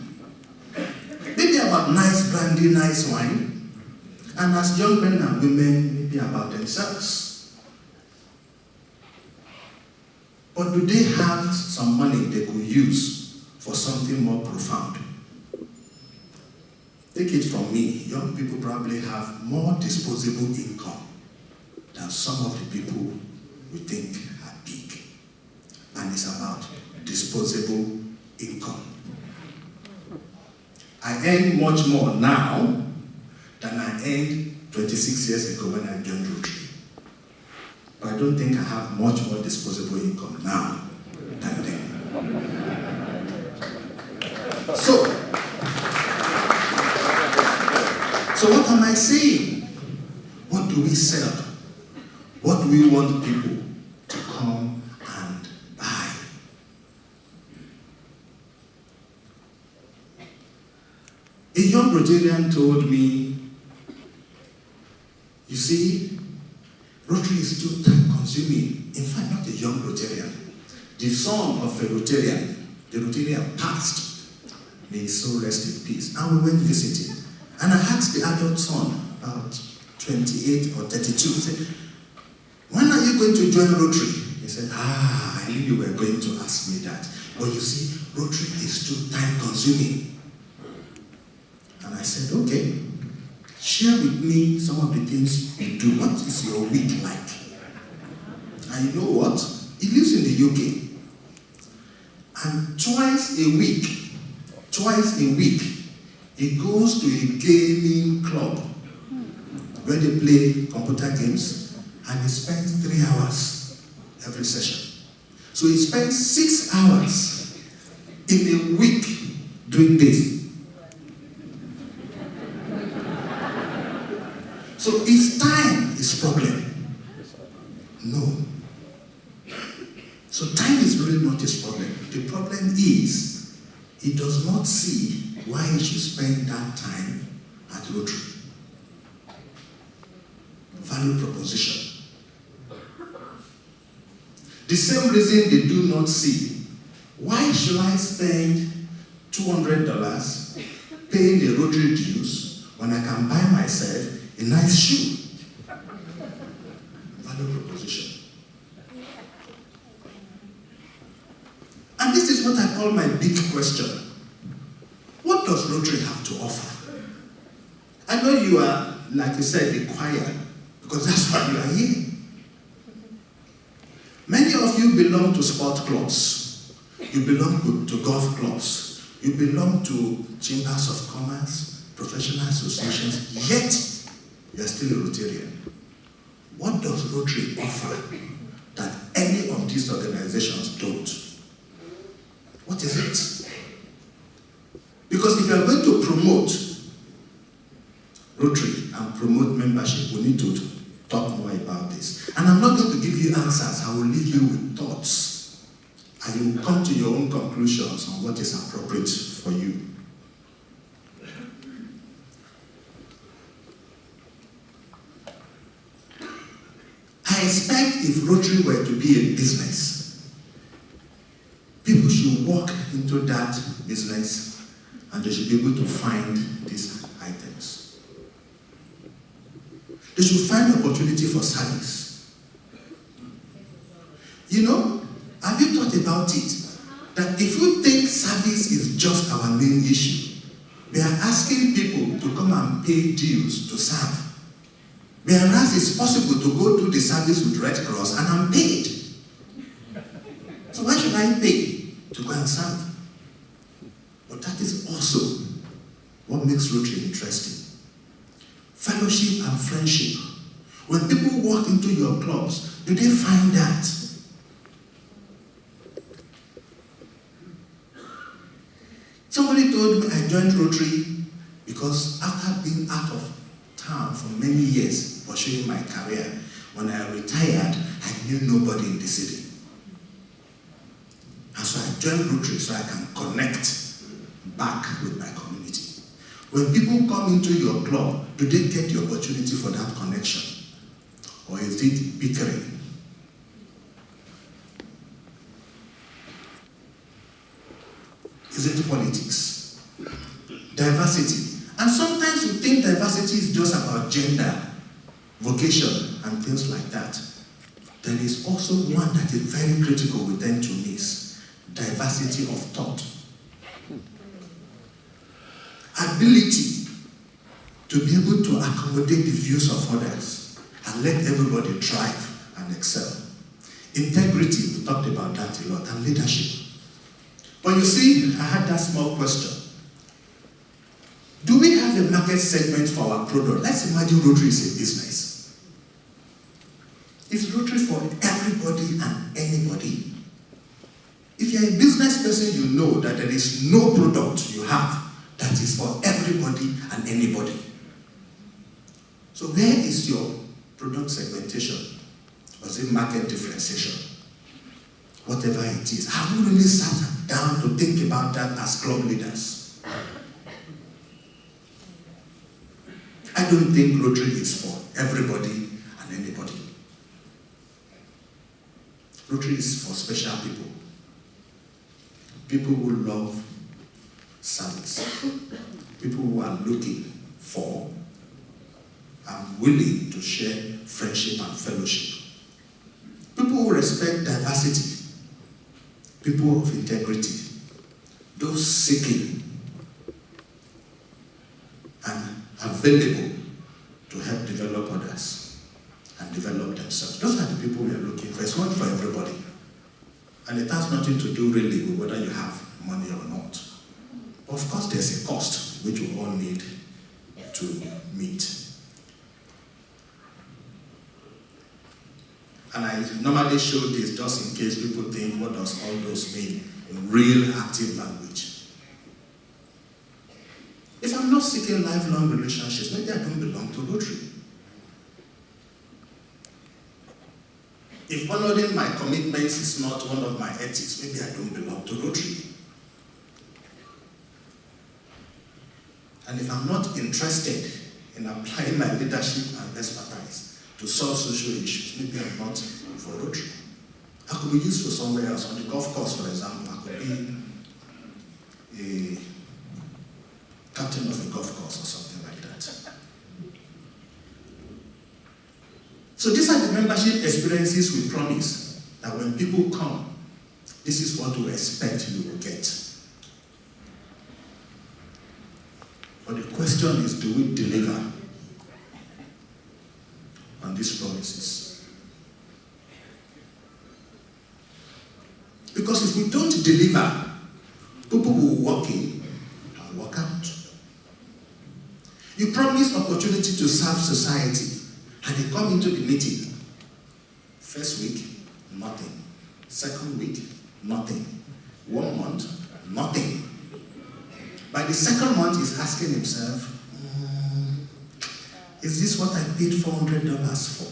about nice brandy, nice wine, and as young men and women, maybe about themselves. But do they have some money they could use for something more profound? Take it from me, young people probably have more disposable income than some of the people we think are big. And it's about disposable income. I earn much more now than I earned 26 years ago when I joined Rotary. But I don't think I have much more disposable income now than then. So what am I saying? What do we sell? What do we want people to come and buy? A young Rotarian told me, you see, Rotary is too time-consuming. In fact, not a young Rotarian. The son of a Rotarian, the Rotarian passed. May his soul rest in peace. And we went visiting. And I asked the adult son, about 28 or 32, I said, when are you going to join Rotary? He said, I knew you were going to ask me that. But you see, Rotary is too time-consuming. And I said, okay, share with me some of the things you do. What is your week like? And you know what? He lives in the UK. And twice a week, he goes to a gaming club where they play computer games, and he spends 3 hours every session. So he spends 6 hours in a week doing this. So is time his problem? No. So time is really not his problem. The problem is he does not see why he should spend that time at Rotary. Value proposition. The same reason they do not see, why should I spend $200 paying the Rotary dues when I can buy myself a nice shoe? Value proposition. And this is what I call my big question. What does Rotary have to offer? I know you are, like you said, the choir, because that's why you are here. Many of you belong to sport clubs. You belong to golf clubs. You belong to chambers of commerce, professional associations, yet you are still a Rotarian. What does Rotary offer that any of these organizations don't? What is it? Because if you are going to promote Rotary and promote membership, we need to talk more about this. And I'm not going to give you answers. I will leave you with thoughts. And you will come to your own conclusions on what is appropriate for you. I expect if Rotary were to be a business, people should walk into that business and they should be able to find these items. They should find opportunity for service. You know, have you thought about it? That if you think service is just our main issue, we are asking people to come and pay dues to serve. Whereas it's possible to go do the service with Red Cross and I'm paid. So why should I pay to go and serve? But that is also What makes Rotary interesting? Fellowship and friendship. When people walk into your clubs, do they find that? Somebody told me I joined Rotary because after being out of town for many years, pursuing my career, when I retired, I knew nobody in the city. And so I joined Rotary so I can connect back with my community. When people come into your club, do they get the opportunity for that connection? Or is it bickering? Is it politics? Diversity. And sometimes we think diversity is just about gender, vocation, and things like that. There is also one that is very critical we tend to miss: diversity of thought. Ability to be able to accommodate the views of others and let everybody thrive and excel. Integrity, we talked about that a lot, and leadership. But you see, I had that small question. Do we have a market segment for our product? Let's imagine Rotary is a business. Is Rotary for everybody and anybody? If you're a business person, you know that there is no product you have that is for everybody and anybody. So where is your product segmentation? Or is it market differentiation? Whatever it is, have you really sat down to think about that as club leaders? I don't think Rotary is for everybody and anybody. Rotary is for special people. People who love service. People who are looking for and willing to share friendship and fellowship. People who respect diversity. People of integrity. Those seeking and available to help develop others and develop themselves. Those are the people we are looking for. It's not for everybody. And it has nothing to do really with whether you have money or not. Of course, there's a cost which we all need to meet. And I normally show this just in case people think, what does all those mean in real active language? If I'm not seeking lifelong relationships, maybe I don't belong to Rotary. If honoring my commitments is not one of my ethics, maybe I don't belong to Rotary. And if I'm not interested in applying my leadership and expertise to solve social issues, maybe I'm not for Rotary. I could be used for somewhere else. On the golf course, for example, I could be a captain of a golf course or something like that. So these are the membership experiences we promise, that when people come, this is what we expect you will get. But the question is, do we deliver on these promises? Because if we don't deliver, people will walk in and walk out. You promise opportunity to serve society, and they come into the meeting. First week, nothing. Second week, nothing. 1 month, nothing. By the second month, he's asking himself, is this what I paid $400 for?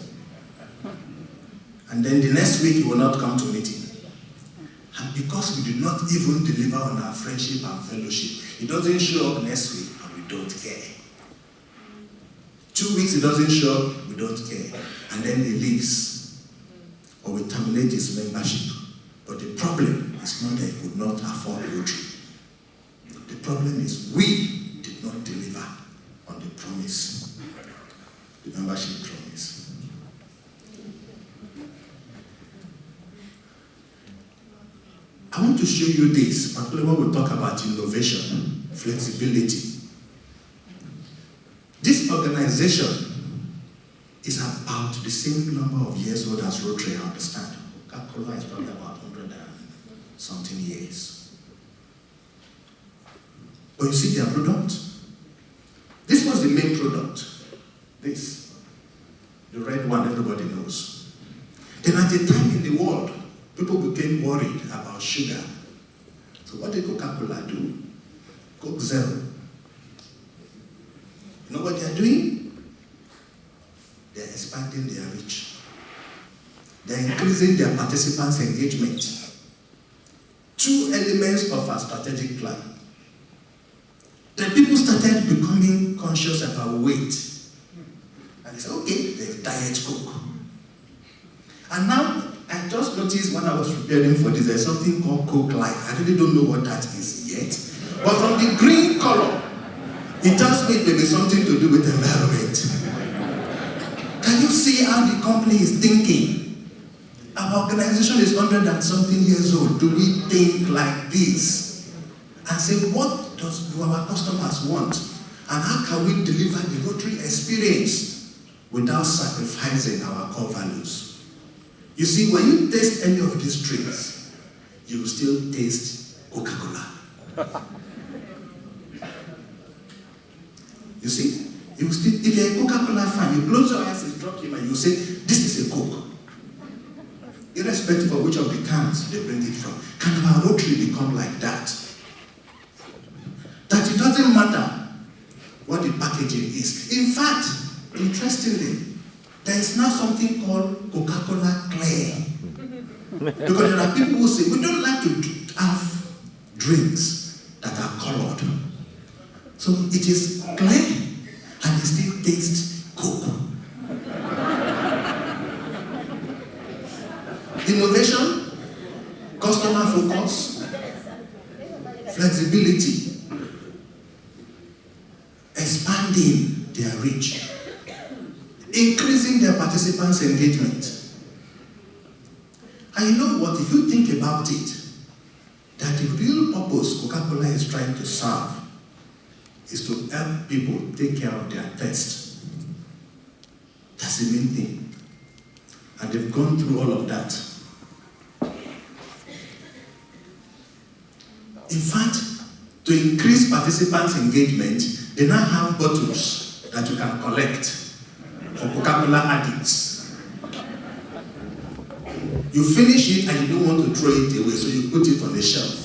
And then the next week, he will not come to meeting. And because we do not even deliver on our friendship and fellowship, he doesn't show up next week and we don't care. 2 weeks he doesn't show up, we don't care. And then he leaves. Or we terminate his membership. But the problem is not that he could not afford Rotary. The problem is we did not deliver on the promise. The membership promise. I want to show you this, particularly when we talk about innovation, flexibility. This organization is about the same number of years old as Rotary, I understand. Coca-Cola is probably about 100 and something years. But you see their product? the main product? This. The red one everybody knows. Then at a time in the world, people became worried about sugar. So what did Coca-Cola do? Coke Zero. You know what they are doing? They are expanding their reach. They are increasing their participants' engagement. Two elements of our strategic plan. Then people started becoming conscious about weight. And they said, okay, there's Diet Coke. And now, I just noticed when I was preparing for this, there's something called Coke Life. I really don't know what that is yet. But from the green color, it tells me there is something to do with the environment. Can you see how the company is thinking? Our organization is 100 and something years old. Do we think like this? And say, what do our customers want? And how can we deliver the Rotary experience without sacrificing our core values? You see, when you taste any of these drinks, you will still taste Coca-Cola. You see, you will still, if you're a Coca-Cola fan, you close your eyes, it's dropping, and you say, this is a Coke. Irrespective of which of the cans they bring it from. Can our Rotary become like that? That it doesn't matter what the packaging is. In fact, interestingly, there is now something called Coca-Cola Clear. Because there are people who say, we don't like to have drinks that are colored. So it is clear and it still tastes Coke. Innovation, customer focus, flexibility, expanding their reach, increasing their participants' engagement. And you know what, if you think about it, that the real purpose Coca-Cola is trying to serve is to help people take care of their thirst. That's the main thing. And they've gone through all of that. In fact, to increase participants' engagement, they now have bottles that you can collect for Coca-Cola addicts. You finish it and you don't want to throw it away, so you put it on the shelf.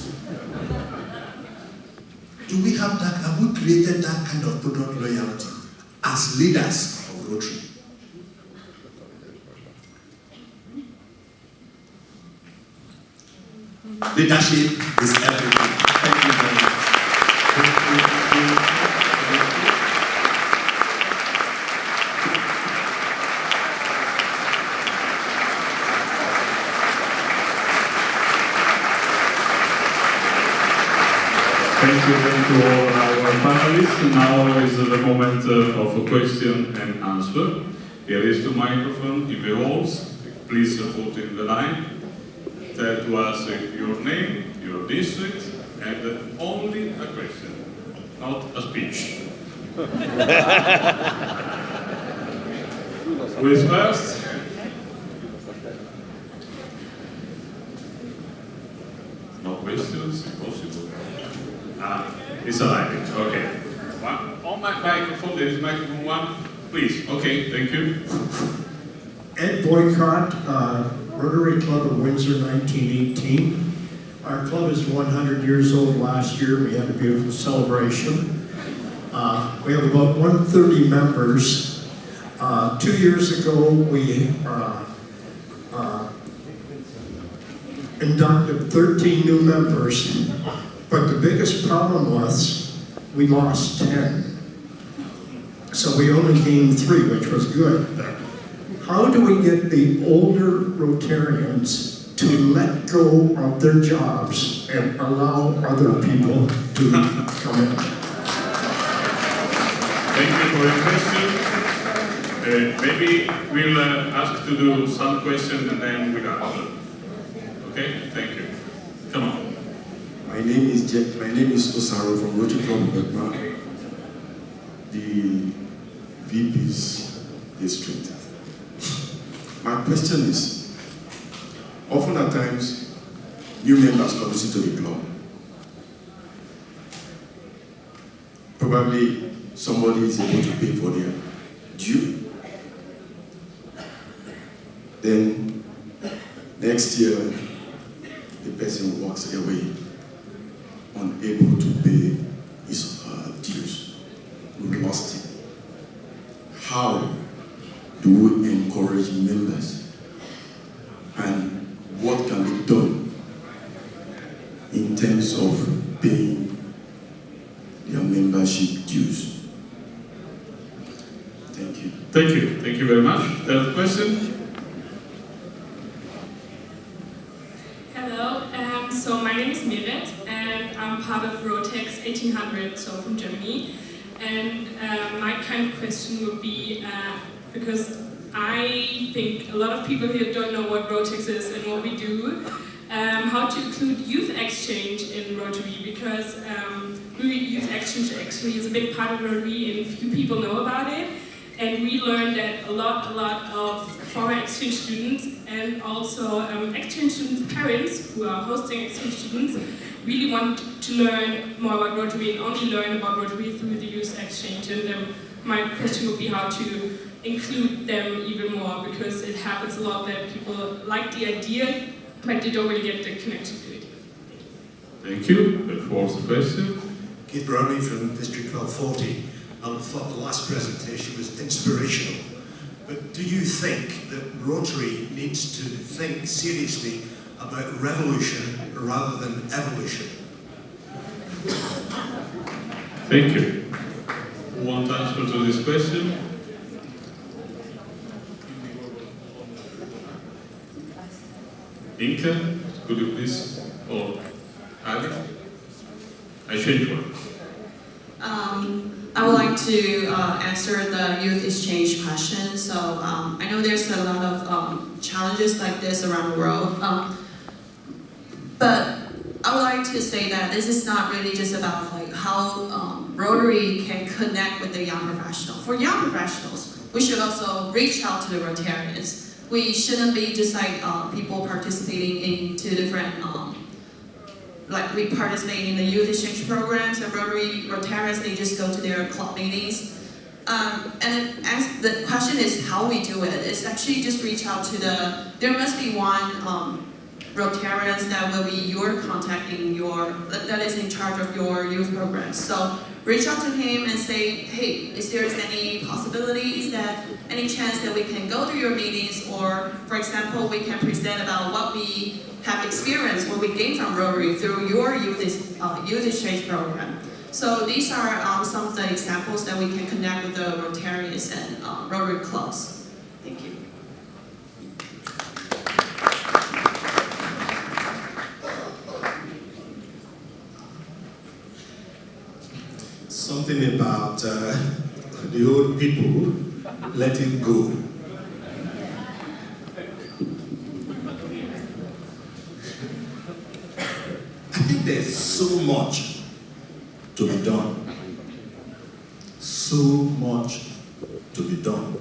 Do we have that? Have we created that kind of product loyalty as leaders of Rotary? Leadership is everything. Thank you very much. Thank you to all our panelists. Now is the moment of a question and answer. Here is the microphone in the halls. Please put in the line. Tell to us your name, your district, and only a question, not a speech. Who is first? No questions? Impossible. It's alive. Okay. One. On my microphone, there is microphone one. Please. Okay, thank you. Ed Boycott, Rotary Club of Windsor, 1918. Our club is 100 years old last year. We had a beautiful celebration. We have about 130 members. 2 years ago, we inducted 13 new members, but the biggest problem was we lost 10. So we only gained 3, which was good. How do we get the older Rotarians to let go of their jobs and allow other people to come in? Thank you for your question. Maybe we'll ask to do some questions and then we'll answer. Okay? Thank you. Come on. My name is Osaro from Rotary Club Vietnam, the VP's district. My question is, often at times, new members come into the club. Probably somebody is able to pay for their due. Then next year, the person walks away, unable to pay his dues. We lost it. How do we encourage members? And what can be done in terms of paying their membership dues? Thank you. Thank you. Thank you very much. Third question? Hello, so my name is Miret, and I'm part of Rotex 1800, so from Germany. And my kind of question would be, because I think a lot of people here don't know what Rotex is and what we do, how to include youth exchange in Rotary, because youth exchange actually is a big part of Rotary and few people know about it. And we learned that a lot of former exchange students and also exchange students' parents who are hosting exchange students really want to learn more about Rotary and only learn about Rotary through the youth exchange. And my question would be how to include them even more, because it happens a lot that people like the idea, but they don't really get the connection to it. Thank you. The fourth question. Keith Brownlee from District 1240. I thought the last presentation was inspirational, but do you think that Rotary needs to think seriously about revolution rather than evolution? Thank you. Who wants to answer to this question? Ynka, could you please, or Ali? I change one. I would like to answer the youth exchange question. So I know there's a lot of challenges like this around the world, but I would like to say that this is not really just about like how Rotary can connect with the young professional. For young professionals, we should also reach out to the Rotarians. We shouldn't be just like people participating in two different like we participate in the youth exchange programs, and Rotarians, they just go to their club meetings. And the question is how we do it. It's actually just reach out to there must be one Rotarians that will be your contact that is in charge of your youth programs. So reach out to him and say, hey, is there any possibilities any chance that we can go to your meetings, or for example, we can present about what we have experienced, what we gained from Rotary through your youth exchange program. So these are some of the examples that we can connect with the Rotarians and Rotary clubs. Thank you. Something about the old people letting go. I think there's so much to be done. So much to be done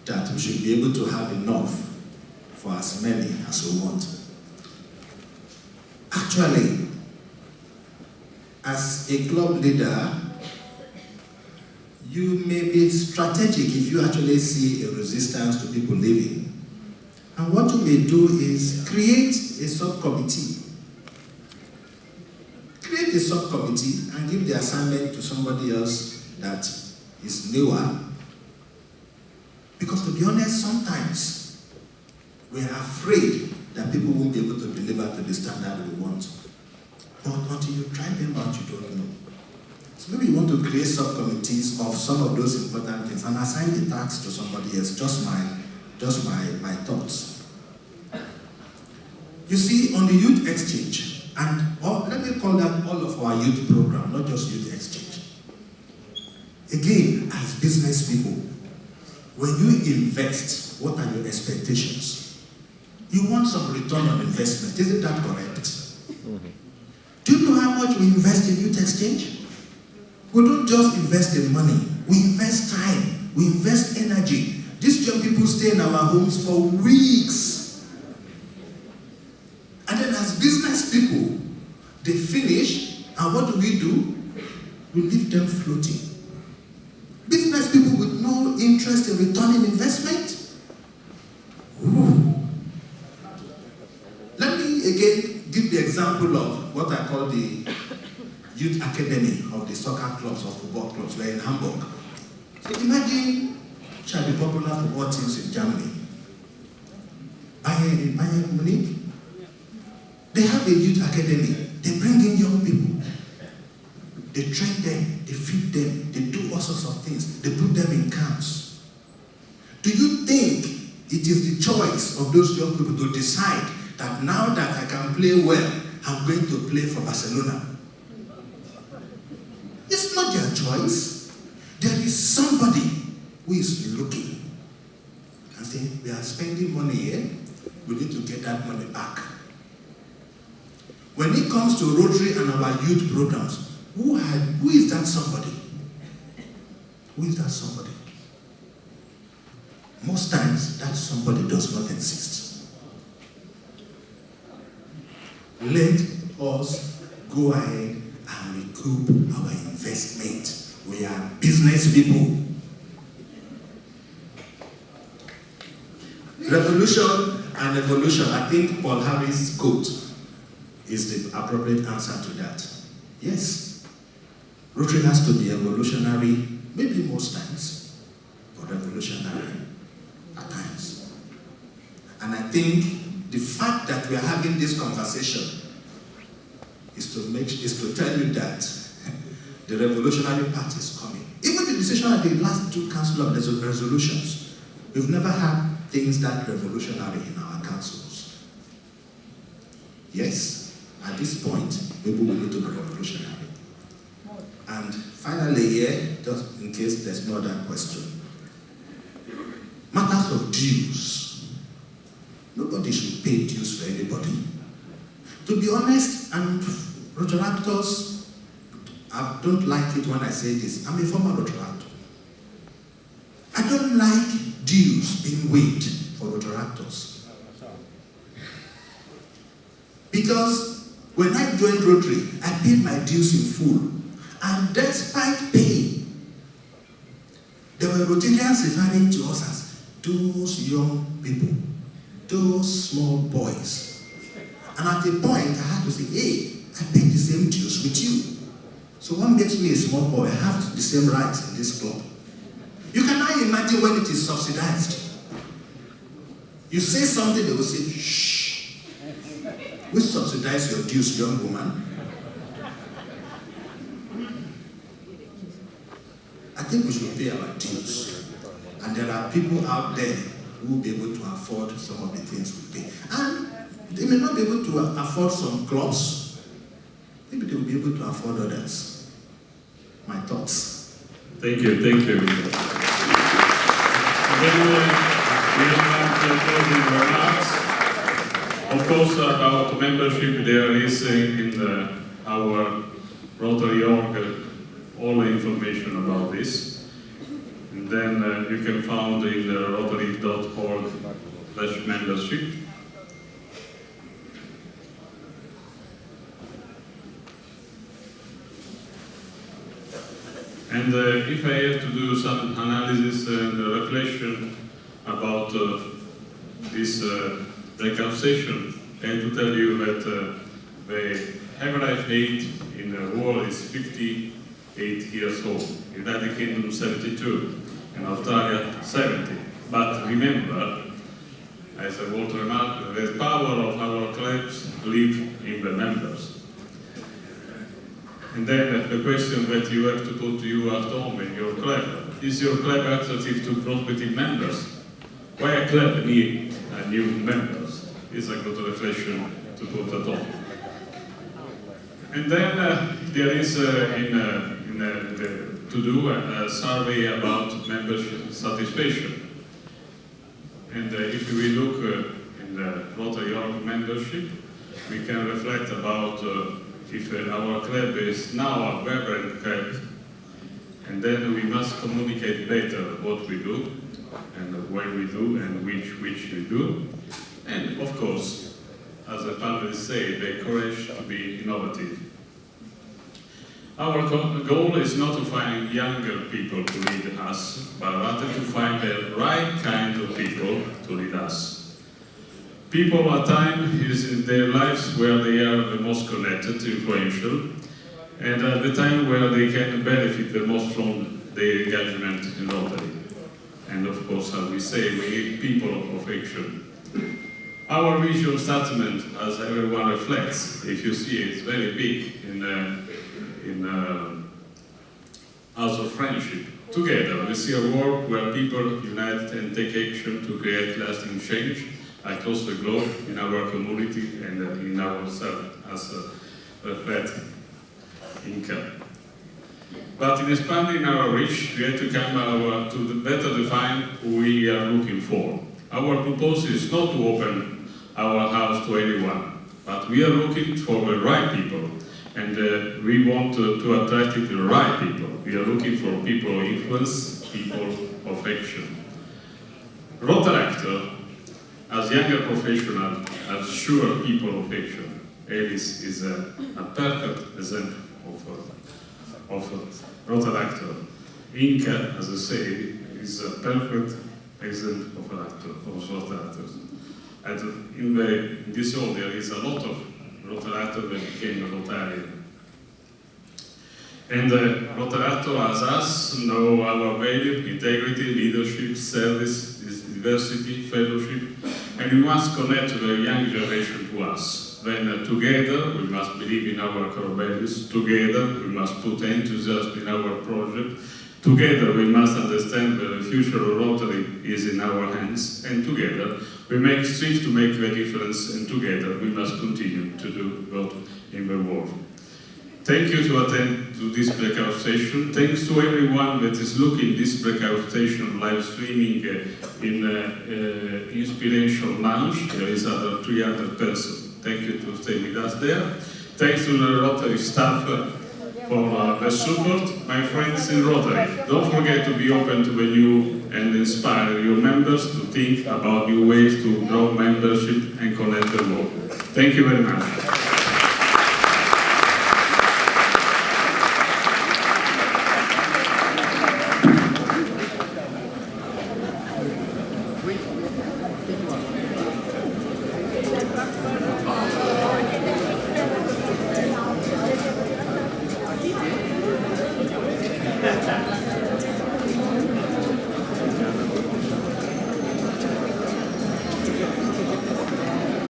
that we should be able to have enough for as many as we want. Actually, as a club leader, you may be strategic if you actually see a resistance to people leaving. And what you may do is create a subcommittee. Create a subcommittee and give the assignment to somebody else that is newer. Because to be honest, sometimes we are afraid that people won't be able to deliver to the standard we want. But until you try them out, you don't know. So maybe you want to create subcommittees of some of those important things and assign the tasks to somebody else. Just my thoughts. You see, on the youth exchange, and let me call that all of our youth program, not just youth exchange. Again, as business people, when you invest, what are your expectations? You want some return on investment, isn't that correct? Mm-hmm. Do you know how much we invest in youth exchange? We don't just invest in money, we invest time, we invest energy. These young people stay in our homes for weeks. And then as business people, they finish, and what do? We leave them floating. interest in returning investment? Ooh. Let me again give the example of what I call the youth academy of the soccer clubs or football clubs. We're in Hamburg. So imagine the popular football teams in Germany. Bayern Munich. They have a youth academy. They bring in young people. They train them, they feed them, they do all sorts of things. They put them in camps. Do you think it is the choice of those young people to decide that now that I can play well, I'm going to play for Barcelona? It's not their choice. There is somebody who is looking and saying, we are spending money here, we need to get that money back. When it comes to Rotary and our youth programs, who is that somebody? Who is that somebody? Most times, that somebody does not exist. Let us go ahead and recoup our investment. We are business people. Revolution and evolution. I think Paul Harris' quote is the appropriate answer to that. Yes. Rotary has to be evolutionary, maybe most times, but revolutionary at times. And I think the fact that we are having this conversation is to tell you that the revolutionary part is coming. Even the decision at the last two council of resolutions, we've never had things that revolutionary in our councils. Yes, at this point, maybe we need to be revolutionary. And finally here, just in case there's no other question, matters of dues. Nobody should pay dues for anybody. To be honest, and Rotaractors, I don't like it when I say this. I'm a former Rotaractor. I don't like dues being waived for Rotaractors. Because when I joined Rotary, I paid my dues in full. And despite paying, there were Rotarians referring to us as those young people, those small boys. And at a point, I had to say, hey, I paid the same dues with you. So what makes me a small boy? I have the same rights in this club. You can now imagine when it is subsidized. You say something, they will say, shh. We subsidize your dues, young woman. I think we should pay our dues. And there are people out there who will be able to afford some of the things we pay. And they may not be able to afford some clubs. Maybe they will be able to afford others. My thoughts. Thank you, thank you. Then we have closing remarks. Of course, about membership, there is in our Rotary org all the information about this. And then you can find in the rotary.org/membership. And if I have to do some analysis and reflection about this breakout session, I have to tell you that the average age in the world is 58 years old, United Kingdom 72, and Australia 70. But remember, as I want to remark, the power of our clubs live in the members. And then the question that you have to put to you at home in your club, is your club attractive to prospective members? Why a club need new members? Is a good reflection to put at home. And then there is to do a survey about membership satisfaction. And if we look in the Rotary org membership, we can reflect about if our club is now a vibrant club, and then we must communicate better what we do, and when we do, and which we do. And of course, as the panelists say, the courage to be innovative. Our goal is not to find younger people to lead us, but rather to find the right kind of people to lead us. People at times is in their lives where they are the most connected, influential, and at the time where they can benefit the most from their engagement in Rotary. And of course, as we say, we need people of action. Our vision statement, as everyone reflects, if you see it, it's very big in House of Friendship. Together, we see a world where people unite and take action to create lasting change across the globe, in our community and in ourselves, as reflect Ynka. But in expanding our reach, we have to come to better define who we are looking for. Our proposal is not to open our house to anyone, but we are looking for the right people, and we want to attract the right people. We are looking for people of influence, people of action. Rotaractor, as younger professional, as sure people of action. Elise is a perfect example of a Rotaractor. Ynka, as I say, is a perfect example of Rotaractors. And in this hall there is a lot of Rotaractors that became a Rotarian. And Rotaractor, as us, know our value, integrity, leadership, service, diversity, fellowship, and we must connect the young generation to us. Then together we must believe in our core values, together we must put enthusiasm in our project, together we must understand that the future of Rotary is in our hands, and together we make strive to make the difference, and together we must continue to do good in the world. Thank you to attend to this breakout session. Thanks to everyone that is looking this breakout session live streaming in Inspiration Lounge. There is other 300 persons. Thank you to stay with us there. Thanks to the Rotary staff for the support. My friends in Rotary, don't forget to be open to the new and inspire your members to think about new ways to grow membership and connect the world. Thank you very much.